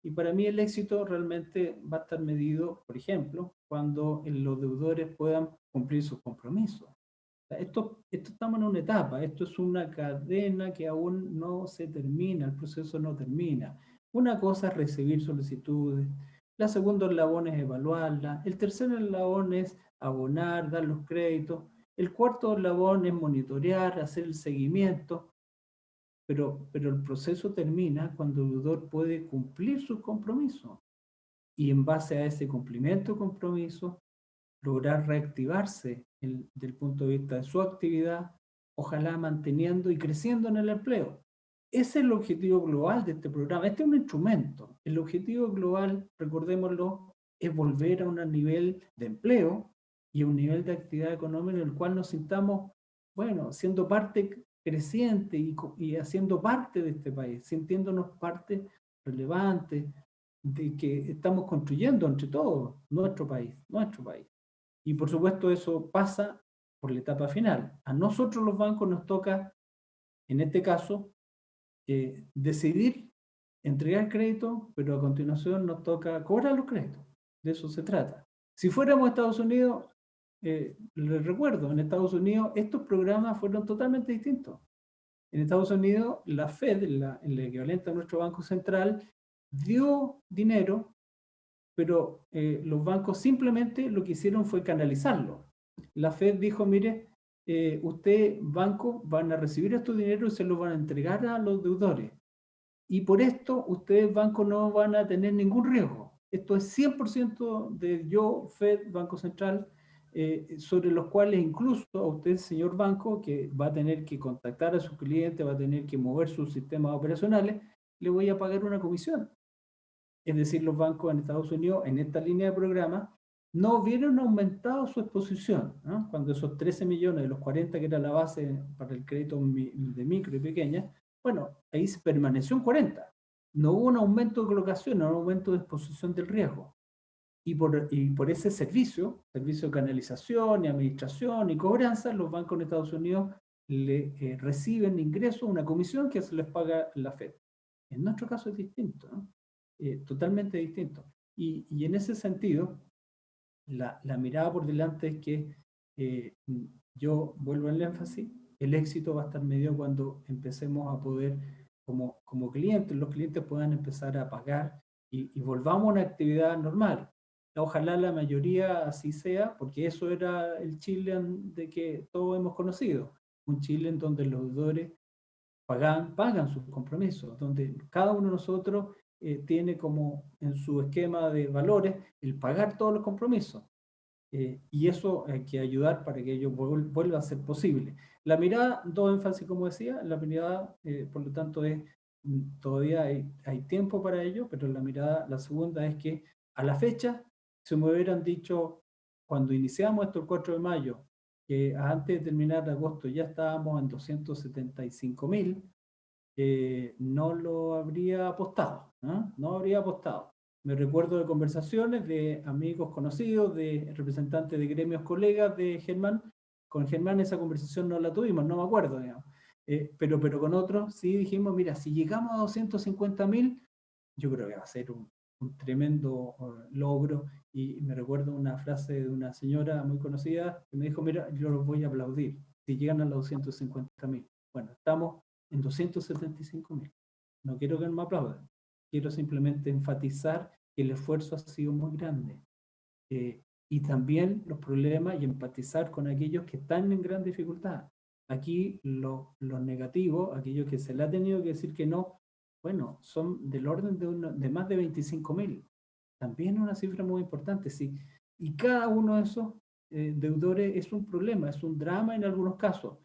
Y para mí el éxito realmente va a estar medido, por ejemplo, cuando los deudores puedan cumplir sus compromisos. Esto estamos en una etapa, esto es una cadena que aún no se termina, el proceso no termina. Una cosa es recibir solicitudes, la segunda eslabón es evaluarla, el tercer eslabón es abonar, dar los créditos, el cuarto eslabón es monitorear, hacer el seguimiento, pero el proceso termina cuando el deudor puede cumplir sus compromisos y en base a ese cumplimiento de compromisos lograr reactivarse del punto de vista de su actividad, ojalá manteniendo y creciendo en el empleo. Ese es el objetivo global de este programa. Este es un instrumento. El objetivo global, recordémoslo, es volver a un nivel de empleo y a un nivel de actividad económica en el cual nos sintamos, bueno, siendo parte creciente y haciendo parte de este país, sintiéndonos parte relevante de que estamos construyendo entre todos nuestro país. Y por supuesto eso pasa por la etapa final. A nosotros los bancos nos toca, en este caso, decidir entregar crédito, pero a continuación nos toca cobrar los créditos. De eso se trata. Si fuéramos a Estados Unidos, les recuerdo, en Estados Unidos estos programas fueron totalmente distintos. En Estados Unidos, la Fed, el equivalente a nuestro Banco Central, dio dinero, pero los bancos simplemente lo que hicieron fue canalizarlo. La Fed dijo, mire, usted, banco, van a recibir estos dineros y se los van a entregar a los deudores. Y por esto, ustedes, banco, no van a tener ningún riesgo. Esto es 100% de yo, Fed, Banco Central, sobre los cuales incluso a usted, señor banco, que va a tener que contactar a sus clientes, va a tener que mover sus sistemas operacionales, le voy a pagar una comisión. Es decir, los bancos en Estados Unidos, en esta línea de programa, no hubieran aumentado su exposición, ¿no? Cuando esos 13 millones de los 40 que era la base para el crédito de micro y pequeña, bueno, ahí se permaneció en 40. No hubo un aumento de colocación, no hubo un aumento de exposición del riesgo. Y por ese servicio de canalización y administración y cobranza, los bancos en Estados Unidos reciben ingresos, una comisión que se les paga la Fed. En nuestro caso es distinto, ¿no? Totalmente distinto. Y en ese sentido, la mirada por delante es que yo vuelvo al énfasis, el éxito va a estar medio cuando empecemos a poder, como clientes, los clientes puedan empezar a pagar y volvamos a una actividad normal. Ojalá la mayoría así sea, porque eso era el Chile de que todos hemos conocido, un Chile en donde los deudores pagan sus compromisos, donde cada uno de nosotros tiene como en su esquema de valores el pagar todos los compromisos. Y eso hay que ayudar para que ello vuelva a ser posible. La mirada, dos énfasis, como decía, la mirada, por lo tanto, todavía hay tiempo para ello, pero la segunda es que a la fecha, si me hubieran dicho cuando iniciamos esto el 4 de mayo, que antes de terminar agosto ya estábamos en 275.000, no lo habría apostado, ¿no? No habría apostado. Me recuerdo de conversaciones de amigos conocidos, de representantes de gremios colegas de Germán. Con Germán esa conversación no la tuvimos, no me acuerdo, digamos. Pero con otros sí dijimos, mira, si llegamos a 250.000, yo creo que va a ser un tremendo logro. Y me recuerdo una frase de una señora muy conocida que me dijo, mira, yo los voy a aplaudir si llegan a los 250.000. Bueno, estamos en 275.000. No quiero que me aplaudan, quiero simplemente enfatizar que el esfuerzo ha sido muy grande. Y también los problemas y empatizar con aquellos que están en gran dificultad. Aquí los negativos, aquellos que se le ha tenido que decir que no, bueno, son del orden de más de 25.000. También una cifra muy importante, sí. Y cada uno de esos deudores es un problema, es un drama en algunos casos.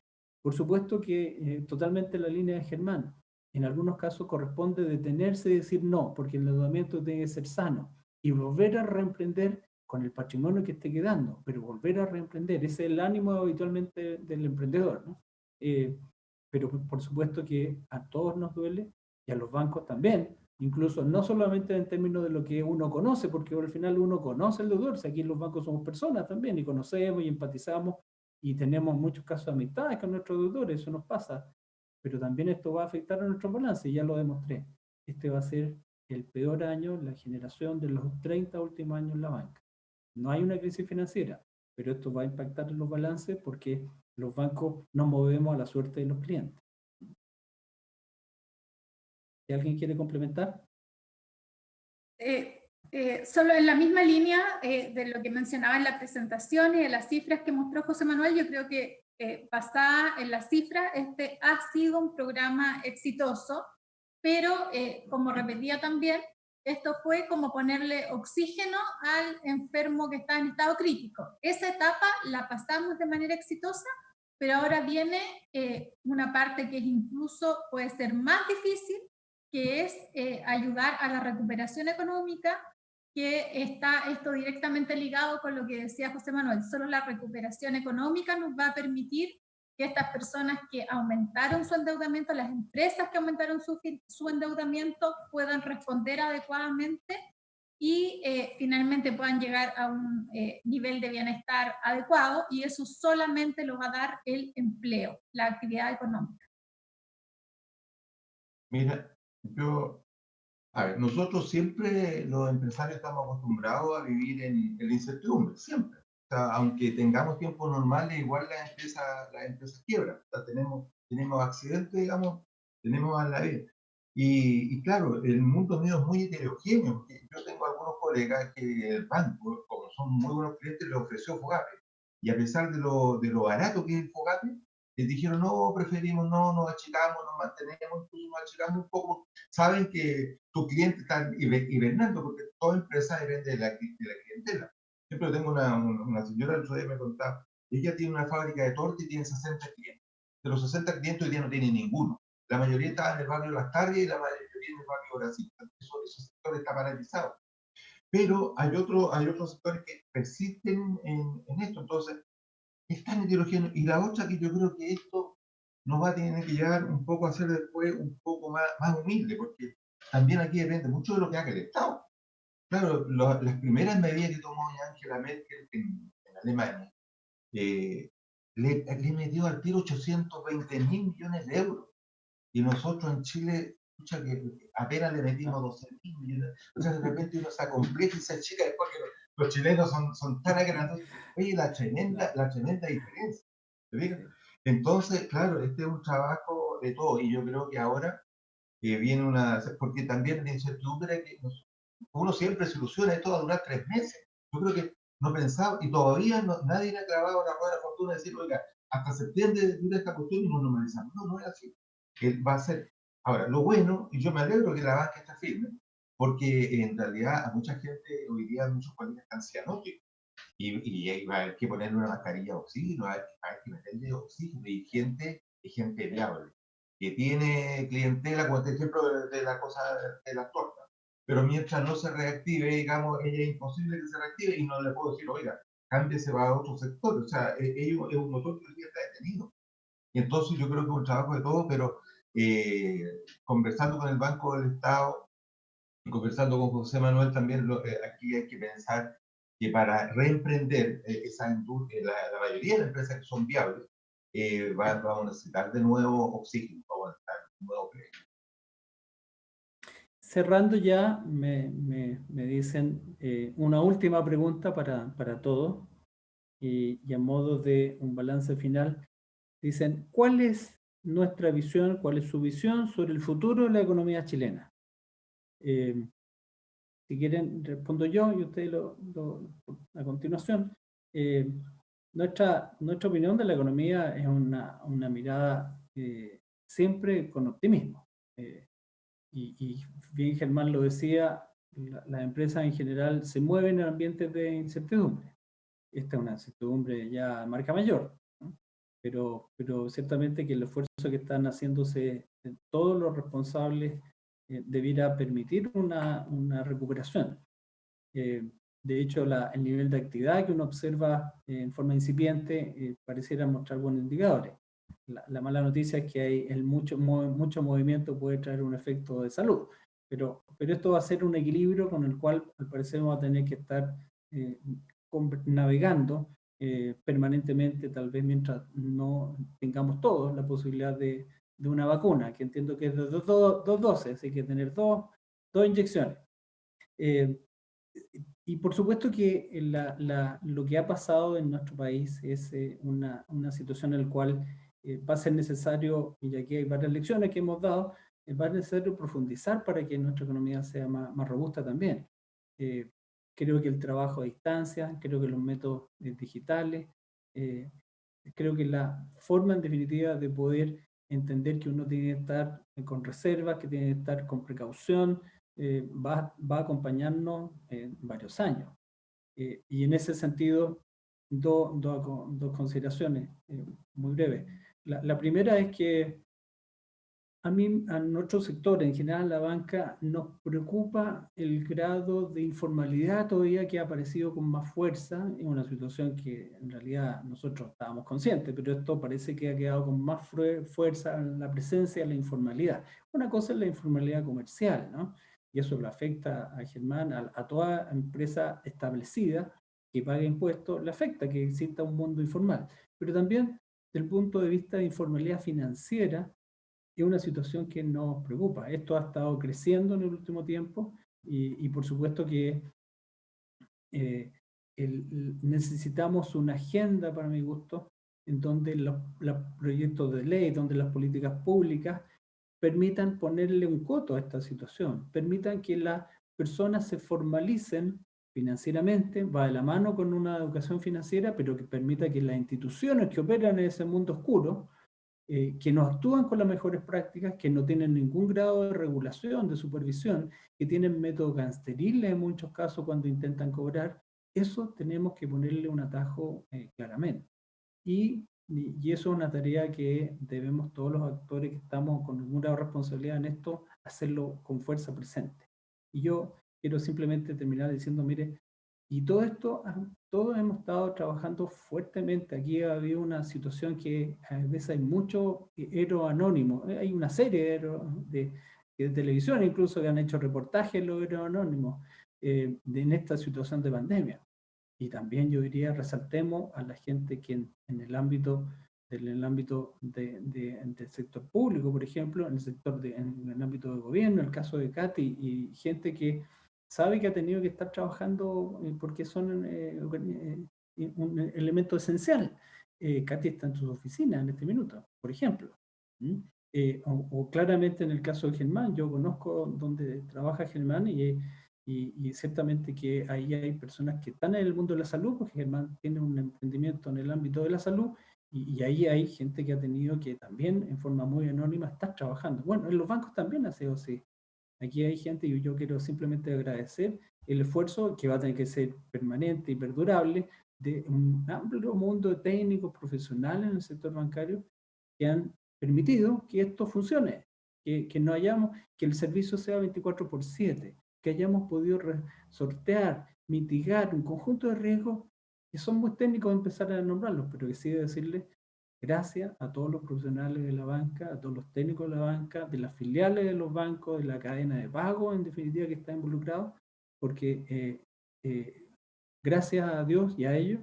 Por supuesto que totalmente la línea de Germán. En algunos casos corresponde detenerse y decir no, porque el endeudamiento tiene que ser sano y volver a reemprender con el patrimonio que esté quedando, pero volver a reemprender. Ese es el ánimo habitualmente del emprendedor, ¿no? Pero por supuesto que a todos nos duele y a los bancos también, incluso no solamente en términos de lo que uno conoce, porque al final uno conoce el deudor, si aquí en los bancos somos personas también y conocemos y empatizamos y tenemos muchos casos de amistades con nuestros deudores, eso nos pasa, pero también esto va a afectar a nuestro balance, y ya lo demostré. Este va a ser el peor año, la generación de los 30 últimos años en la banca. No hay una crisis financiera, pero esto va a impactar en los balances porque los bancos nos movemos a la suerte de los clientes. ¿Si alguien quiere complementar? Solo en la misma línea de lo que mencionaba en la presentación y de las cifras que mostró José Manuel, yo creo que basada en las cifras, este ha sido un programa exitoso, pero como repetía también, esto fue como ponerle oxígeno al enfermo que está en estado crítico. Esa etapa la pasamos de manera exitosa, pero ahora viene una parte que incluso puede ser más difícil, que es ayudar a la recuperación económica, que está esto directamente ligado con lo que decía José Manuel. Solo la recuperación económica nos va a permitir que estas personas que aumentaron su endeudamiento, las empresas que aumentaron su endeudamiento, puedan responder adecuadamente y finalmente puedan llegar a un nivel de bienestar adecuado, y eso solamente lo va a dar el empleo, la actividad económica. Mira, a ver, nosotros siempre, los empresarios, estamos acostumbrados a vivir en la incertidumbre, siempre. O sea, aunque tengamos tiempos normales, igual las empresas quiebran. O sea, tenemos accidentes, digamos, tenemos a la vez. Y claro, el mundo mío es muy heterogéneo, porque yo tengo algunos colegas que el banco, como son muy buenos clientes, les ofreció Fogapé. Y a pesar de lo barato que es el Fogapé, les dijeron, no, preferimos, no, nos achicamos, nos mantenemos, incluso nos achicamos un poco. Saben que tu cliente está hibernando, porque toda empresa depende de la clientela. ejemplo, tengo una señora, el otro día me contaba, ella tiene una fábrica de torta y tiene 60 clientes. De los 60 clientes hoy día no tiene ninguno. La mayoría está en el barrio Las Tarrias y la mayoría en el barrio Brasil. Ese sector está paralizado. Pero hay otros sectores que persisten en esto. Entonces, es tan heterogéneo. Y la otra que yo creo que esto nos va a tener que llevar un poco a ser después un poco más humilde, porque también aquí depende mucho de lo que haga el Estado. Claro, las primeras medidas que tomó Angela Merkel en Alemania, le metió al tiro 820.000 millones de euros. Y nosotros en Chile, escucha que apenas le metimos 12.000 millones. O sea, de repente uno se acompleja y se achica después que los chilenos son tan agrandados. Oye, la tremenda diferencia. ¿Te fijas? Entonces, claro, este es un trabajo de todo. Y yo creo que ahora viene porque también la incertidumbre que uno siempre se ilusiona, esto va a durar 3 meses. Yo creo que no pensaba, y todavía nadie le ha clavado la rueda de fortuna de decir, oiga, hasta septiembre dura esta cuestión y nos normalizamos. No, no es así. Va a ser. Ahora, lo bueno, y yo me alegro que la banca esté firme, porque en realidad a mucha gente hoy día, muchos colegas están cianóticos, y va a haber que ponerle una mascarilla de oxígeno, va a haber que meterle oxígeno, y gente viable, que tiene clientela, como este ejemplo de la cosa de las tortas. Pero mientras no se reactive, digamos, ella es imposible que se reactive y no le puedo decir, oiga, cámbiese, va a otro sector. O sea, ello es un motor que hoy día está detenido. Y entonces yo creo que es un trabajo de todo, pero conversando con el Banco del Estado y conversando con José Manuel también, aquí hay que pensar que para reemprender esa industria, la mayoría de las empresas que son viables, vamos a necesitar de nuevo oxígeno, vamos a necesitar de nuevo crédito. Cerrando ya, me dicen una última pregunta para todos y a modo de un balance final. Dicen, ¿cuál es nuestra visión, cuál es su visión sobre el futuro de la economía chilena? Si quieren, respondo yo y ustedes a continuación. Nuestra opinión de la economía es una mirada siempre con optimismo. Y bien Germán lo decía, las empresas en general se mueven en ambientes de incertidumbre. Esta es una incertidumbre ya de marca mayor, ¿no? Pero ciertamente que el esfuerzo que están haciéndose todos los responsables debiera permitir una recuperación. De hecho, el nivel de actividad que uno observa en forma incipiente pareciera mostrar buenos indicadores. La mala noticia es que mucho movimiento puede traer un efecto de salud, pero esto va a ser un equilibrio con el cual al parecer vamos a tener que estar navegando permanentemente, tal vez mientras no tengamos todos la posibilidad de una vacuna, que entiendo que es de dos dosis, así que tener dos inyecciones. Y por supuesto que lo que ha pasado en nuestro país es una situación en la cual va a ser necesario, y aquí hay varias lecciones que hemos dado, va a ser necesario profundizar para que nuestra economía sea más robusta también. Creo que el trabajo a distancia, creo que los métodos digitales, creo que la forma en definitiva de poder entender que uno tiene que estar con reservas, que tiene que estar con precaución, va a acompañarnos varios años. Y en ese sentido, dos consideraciones muy breves. La primera es que a nuestro sector, en general la banca, nos preocupa el grado de informalidad todavía que ha aparecido con más fuerza en una situación que en realidad nosotros estábamos conscientes, pero esto parece que ha quedado con más fuerza en la presencia de la informalidad. Una cosa es la informalidad comercial, ¿no? Y eso le afecta a Germán, a toda empresa establecida que pague impuestos, le afecta que exista un mundo informal. Pero también, desde el punto de vista de informalidad financiera, es una situación que nos preocupa. Esto ha estado creciendo en el último tiempo y por supuesto que necesitamos una agenda, para mi gusto, en donde los proyectos de ley, donde las políticas públicas permitan ponerle un coto a esta situación, permitan que las personas se formalicen financieramente, va de la mano con una educación financiera, pero que permita que las instituciones que operan en ese mundo oscuro, que no actúan con las mejores prácticas, que no tienen ningún grado de regulación, de supervisión, que tienen métodos gangsteriles en muchos casos cuando intentan cobrar, Eso tenemos que ponerle un atajo claramente. Y eso es una tarea que debemos todos los actores que estamos con alguna responsabilidad en esto, hacerlo con fuerza presente. Y yo quiero simplemente terminar diciendo, mire, y todo esto, todos hemos estado trabajando fuertemente. Aquí ha habido una situación que a veces hay mucho héroe anónimo. Hay una serie de héroes de televisión incluso que han hecho reportajes en los héroes anónimos en esta situación de pandemia. Y también yo diría, resaltemos a la gente que en el ámbito, del sector público, por ejemplo, en el ámbito de gobierno, el caso de Katy, y gente que sabe que ha tenido que estar trabajando porque son un elemento esencial. Katy está en sus oficinas en este minuto, por ejemplo. ¿Mm? O claramente en el caso de Germán, yo conozco donde trabaja Germán y ciertamente que ahí hay personas que están en el mundo de la salud, porque Germán tiene un emprendimiento en el ámbito de la salud, y ahí hay gente que ha tenido que también en forma muy anónima estar trabajando. Bueno, en los bancos también ha sido así. Aquí hay gente y yo quiero simplemente agradecer el esfuerzo que va a tener que ser permanente y perdurable de un amplio mundo de técnicos profesionales en el sector bancario que han permitido que esto funcione, que no hayamos, que el servicio sea 24/7, que hayamos podido sortear, mitigar un conjunto de riesgos que son muy técnicos empezar a nombrarlos, pero que sí decirles gracias a todos los profesionales de la banca, a todos los técnicos de la banca, de las filiales de los bancos, de la cadena de pago, en definitiva, que está involucrado, porque gracias a Dios y a ellos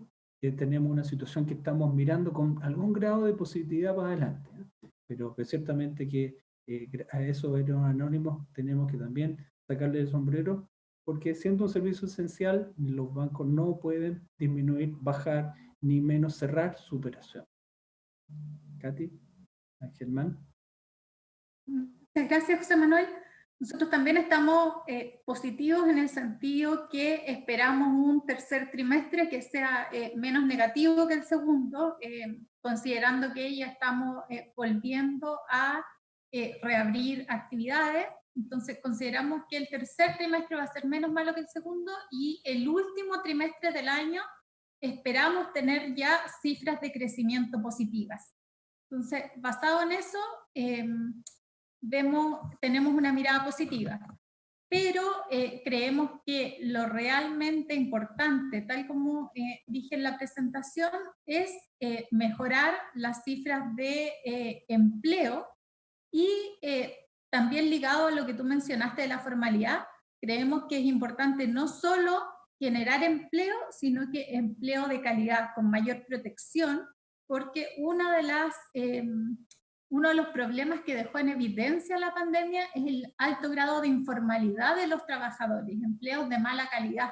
tenemos una situación que estamos mirando con algún grado de positividad para adelante, ¿no? Pero ciertamente que a esos héroes anónimos tenemos que también sacarle el sombrero, porque siendo un servicio esencial, los bancos no pueden disminuir, bajar, ni menos cerrar su operación. Katy, Germán. Muchas gracias, José Manuel. Nosotros también estamos positivos en el sentido que esperamos un tercer trimestre que sea menos negativo que el segundo, considerando que ya estamos volviendo a reabrir actividades. Entonces consideramos que el tercer trimestre va a ser menos malo que el segundo y el último trimestre del año esperamos tener ya cifras de crecimiento positivas. Entonces, basado en eso, tenemos una mirada positiva, pero creemos que lo realmente importante, tal como dije en la presentación, es mejorar las cifras de empleo y también ligado a lo que tú mencionaste de la formalidad, creemos que es importante no solo generar empleo, sino que empleo de calidad, con mayor protección, porque uno de los problemas que dejó en evidencia la pandemia es el alto grado de informalidad de los trabajadores, empleos de mala calidad.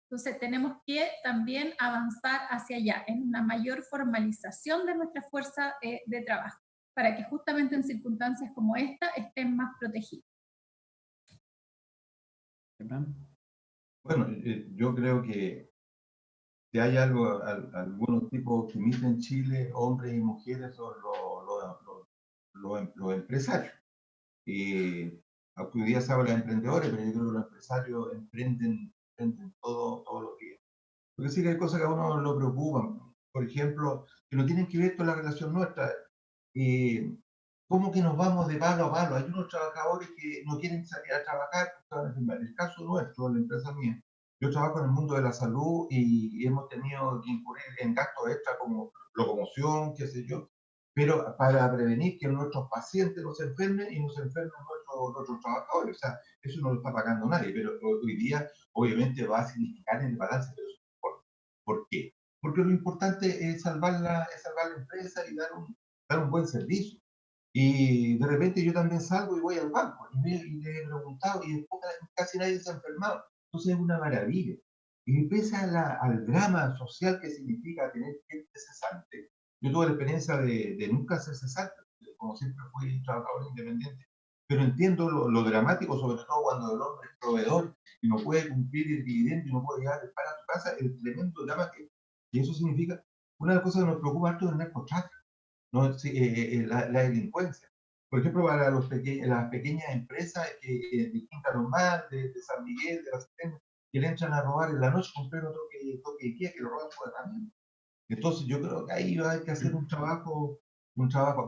Entonces tenemos que también avanzar hacia allá, en una mayor formalización de nuestra fuerza de trabajo, para que justamente en circunstancias como esta estén más protegidos. Bueno, yo creo que si hay algo, algunos tipos que emiten en Chile, hombres y mujeres, son los empresarios. Aunque hoy día se habla de emprendedores, pero yo creo que los empresarios emprenden todos los días. Porque sí que hay cosas que a uno lo preocupan. Por ejemplo, que no tienen que ver con la relación nuestra. ¿Cómo que nos vamos de palo a palo? Hay unos trabajadores que no quieren salir a trabajar. En el caso nuestro, la empresa mía, yo trabajo en el mundo de la salud y hemos tenido que incurrir en gastos extra como locomoción, qué sé yo, pero para prevenir que nuestros pacientes no se enfermen y no se enfermen nuestros trabajadores. O sea, eso no lo está pagando nadie, pero hoy día obviamente va a significar en el balance de los importes. ¿Por qué? Porque lo importante es salvar la empresa y dar un buen servicio. Y de repente yo también salgo y voy al banco y le he preguntado y después casi nadie se ha enfermado. Entonces es una maravilla. Y pese al drama social que significa tener gente cesante, yo tuve la experiencia de nunca ser cesante, como siempre fui trabajador independiente, pero entiendo lo dramático, sobre todo cuando el hombre es proveedor y no puede cumplir el dividendo y no puede llevar el pan a su casa, el tremendo drama que eso significa. Una de las cosas que nos preocupa harto es el narcotráfico, ¿no? Sí, la delincuencia. Por ejemplo, para las pequeñas empresas que de Quinta Normal, de San Miguel, de la Serena, que le entran a robar en la noche con pleno toque de queda, que lo roban por también. Entonces yo creo que ahí hay que hacer un trabajo,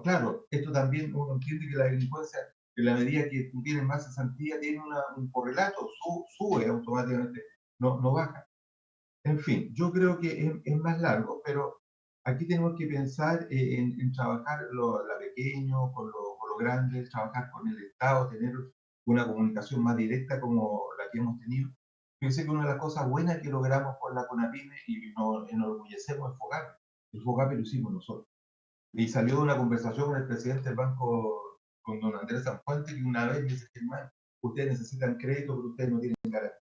claro, esto también uno entiende que la delincuencia, en la medida que tú tienes más cesantía, tiene un correlato, sube automáticamente, no baja. En fin, yo creo que es más largo, pero aquí tenemos que pensar en trabajar la pequeño, con lo grande, trabajar con el Estado, tener una comunicación más directa como la que hemos tenido. Fíjense que una de las cosas buenas que logramos con la CONAPYME y nos enorgullecemos es FOGAPE. El FOGAPE lo hicimos nosotros. Y salió de una conversación con el presidente del banco, con don Andrés Sanfuente, que una vez me dice, hermano, ustedes necesitan crédito, pero ustedes no tienen garantía.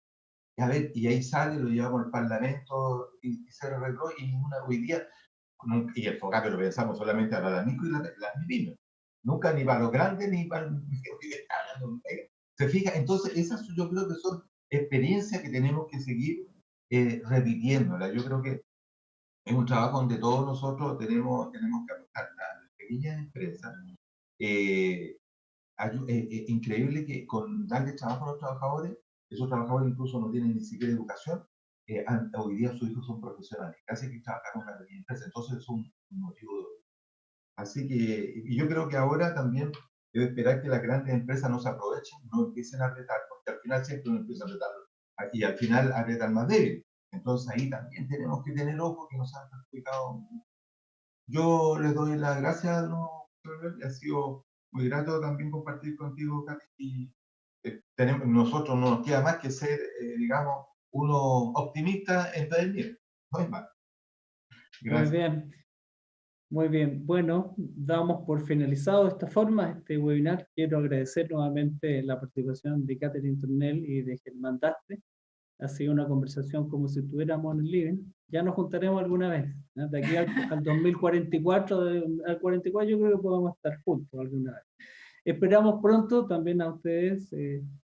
A ver, y ahí sale, lo llevamos al Parlamento y se arregló, y hoy día, y el FOGAPE lo pensamos solamente para las micro y las MIPYME. Nunca ni para los grandes ni para los que ¿se fija? Entonces, esas yo creo que son experiencias que tenemos que seguir repitiéndolas. Yo creo que es un trabajo donde todos nosotros tenemos que aportar. Las pequeñas empresas, increíble que con darle trabajo a los trabajadores, esos trabajadores incluso no tienen ni siquiera educación, hoy día sus hijos son profesionales, casi que trabajar con una pequeña empresa, entonces es un motivo de... Así que, y yo creo que ahora también debe esperar que las grandes empresas no se aprovechen, no empiecen a apretar, porque al final siempre uno empieza a apretar, y al final apretan más débil. Entonces ahí también tenemos que tener ojo que nos han perjudicado. Yo les doy las gracias, ¿no? Ha sido muy grato también compartir contigo, Katy, y nosotros no nos queda más que ser, digamos, uno optimista en vez del miedo. No es más. Gracias. Muy bien. Muy bien. Bueno, damos por finalizado de esta forma este webinar. Quiero agradecer nuevamente la participación de Catherine Tornel y de Germán Dastre. Ha sido una conversación como si estuviéramos en el living. Ya nos juntaremos alguna vez, ¿no? De aquí al 2044, al 44 yo creo que podemos estar juntos alguna vez. Esperamos pronto también a ustedes,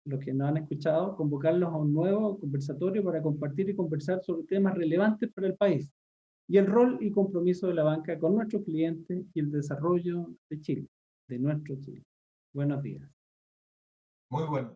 los que nos han escuchado, convocarlos a un nuevo conversatorio para compartir y conversar sobre temas relevantes para el país y el rol y compromiso de la banca con nuestros clientes y el desarrollo de Chile, de nuestro Chile. Buenos días. Muy bueno.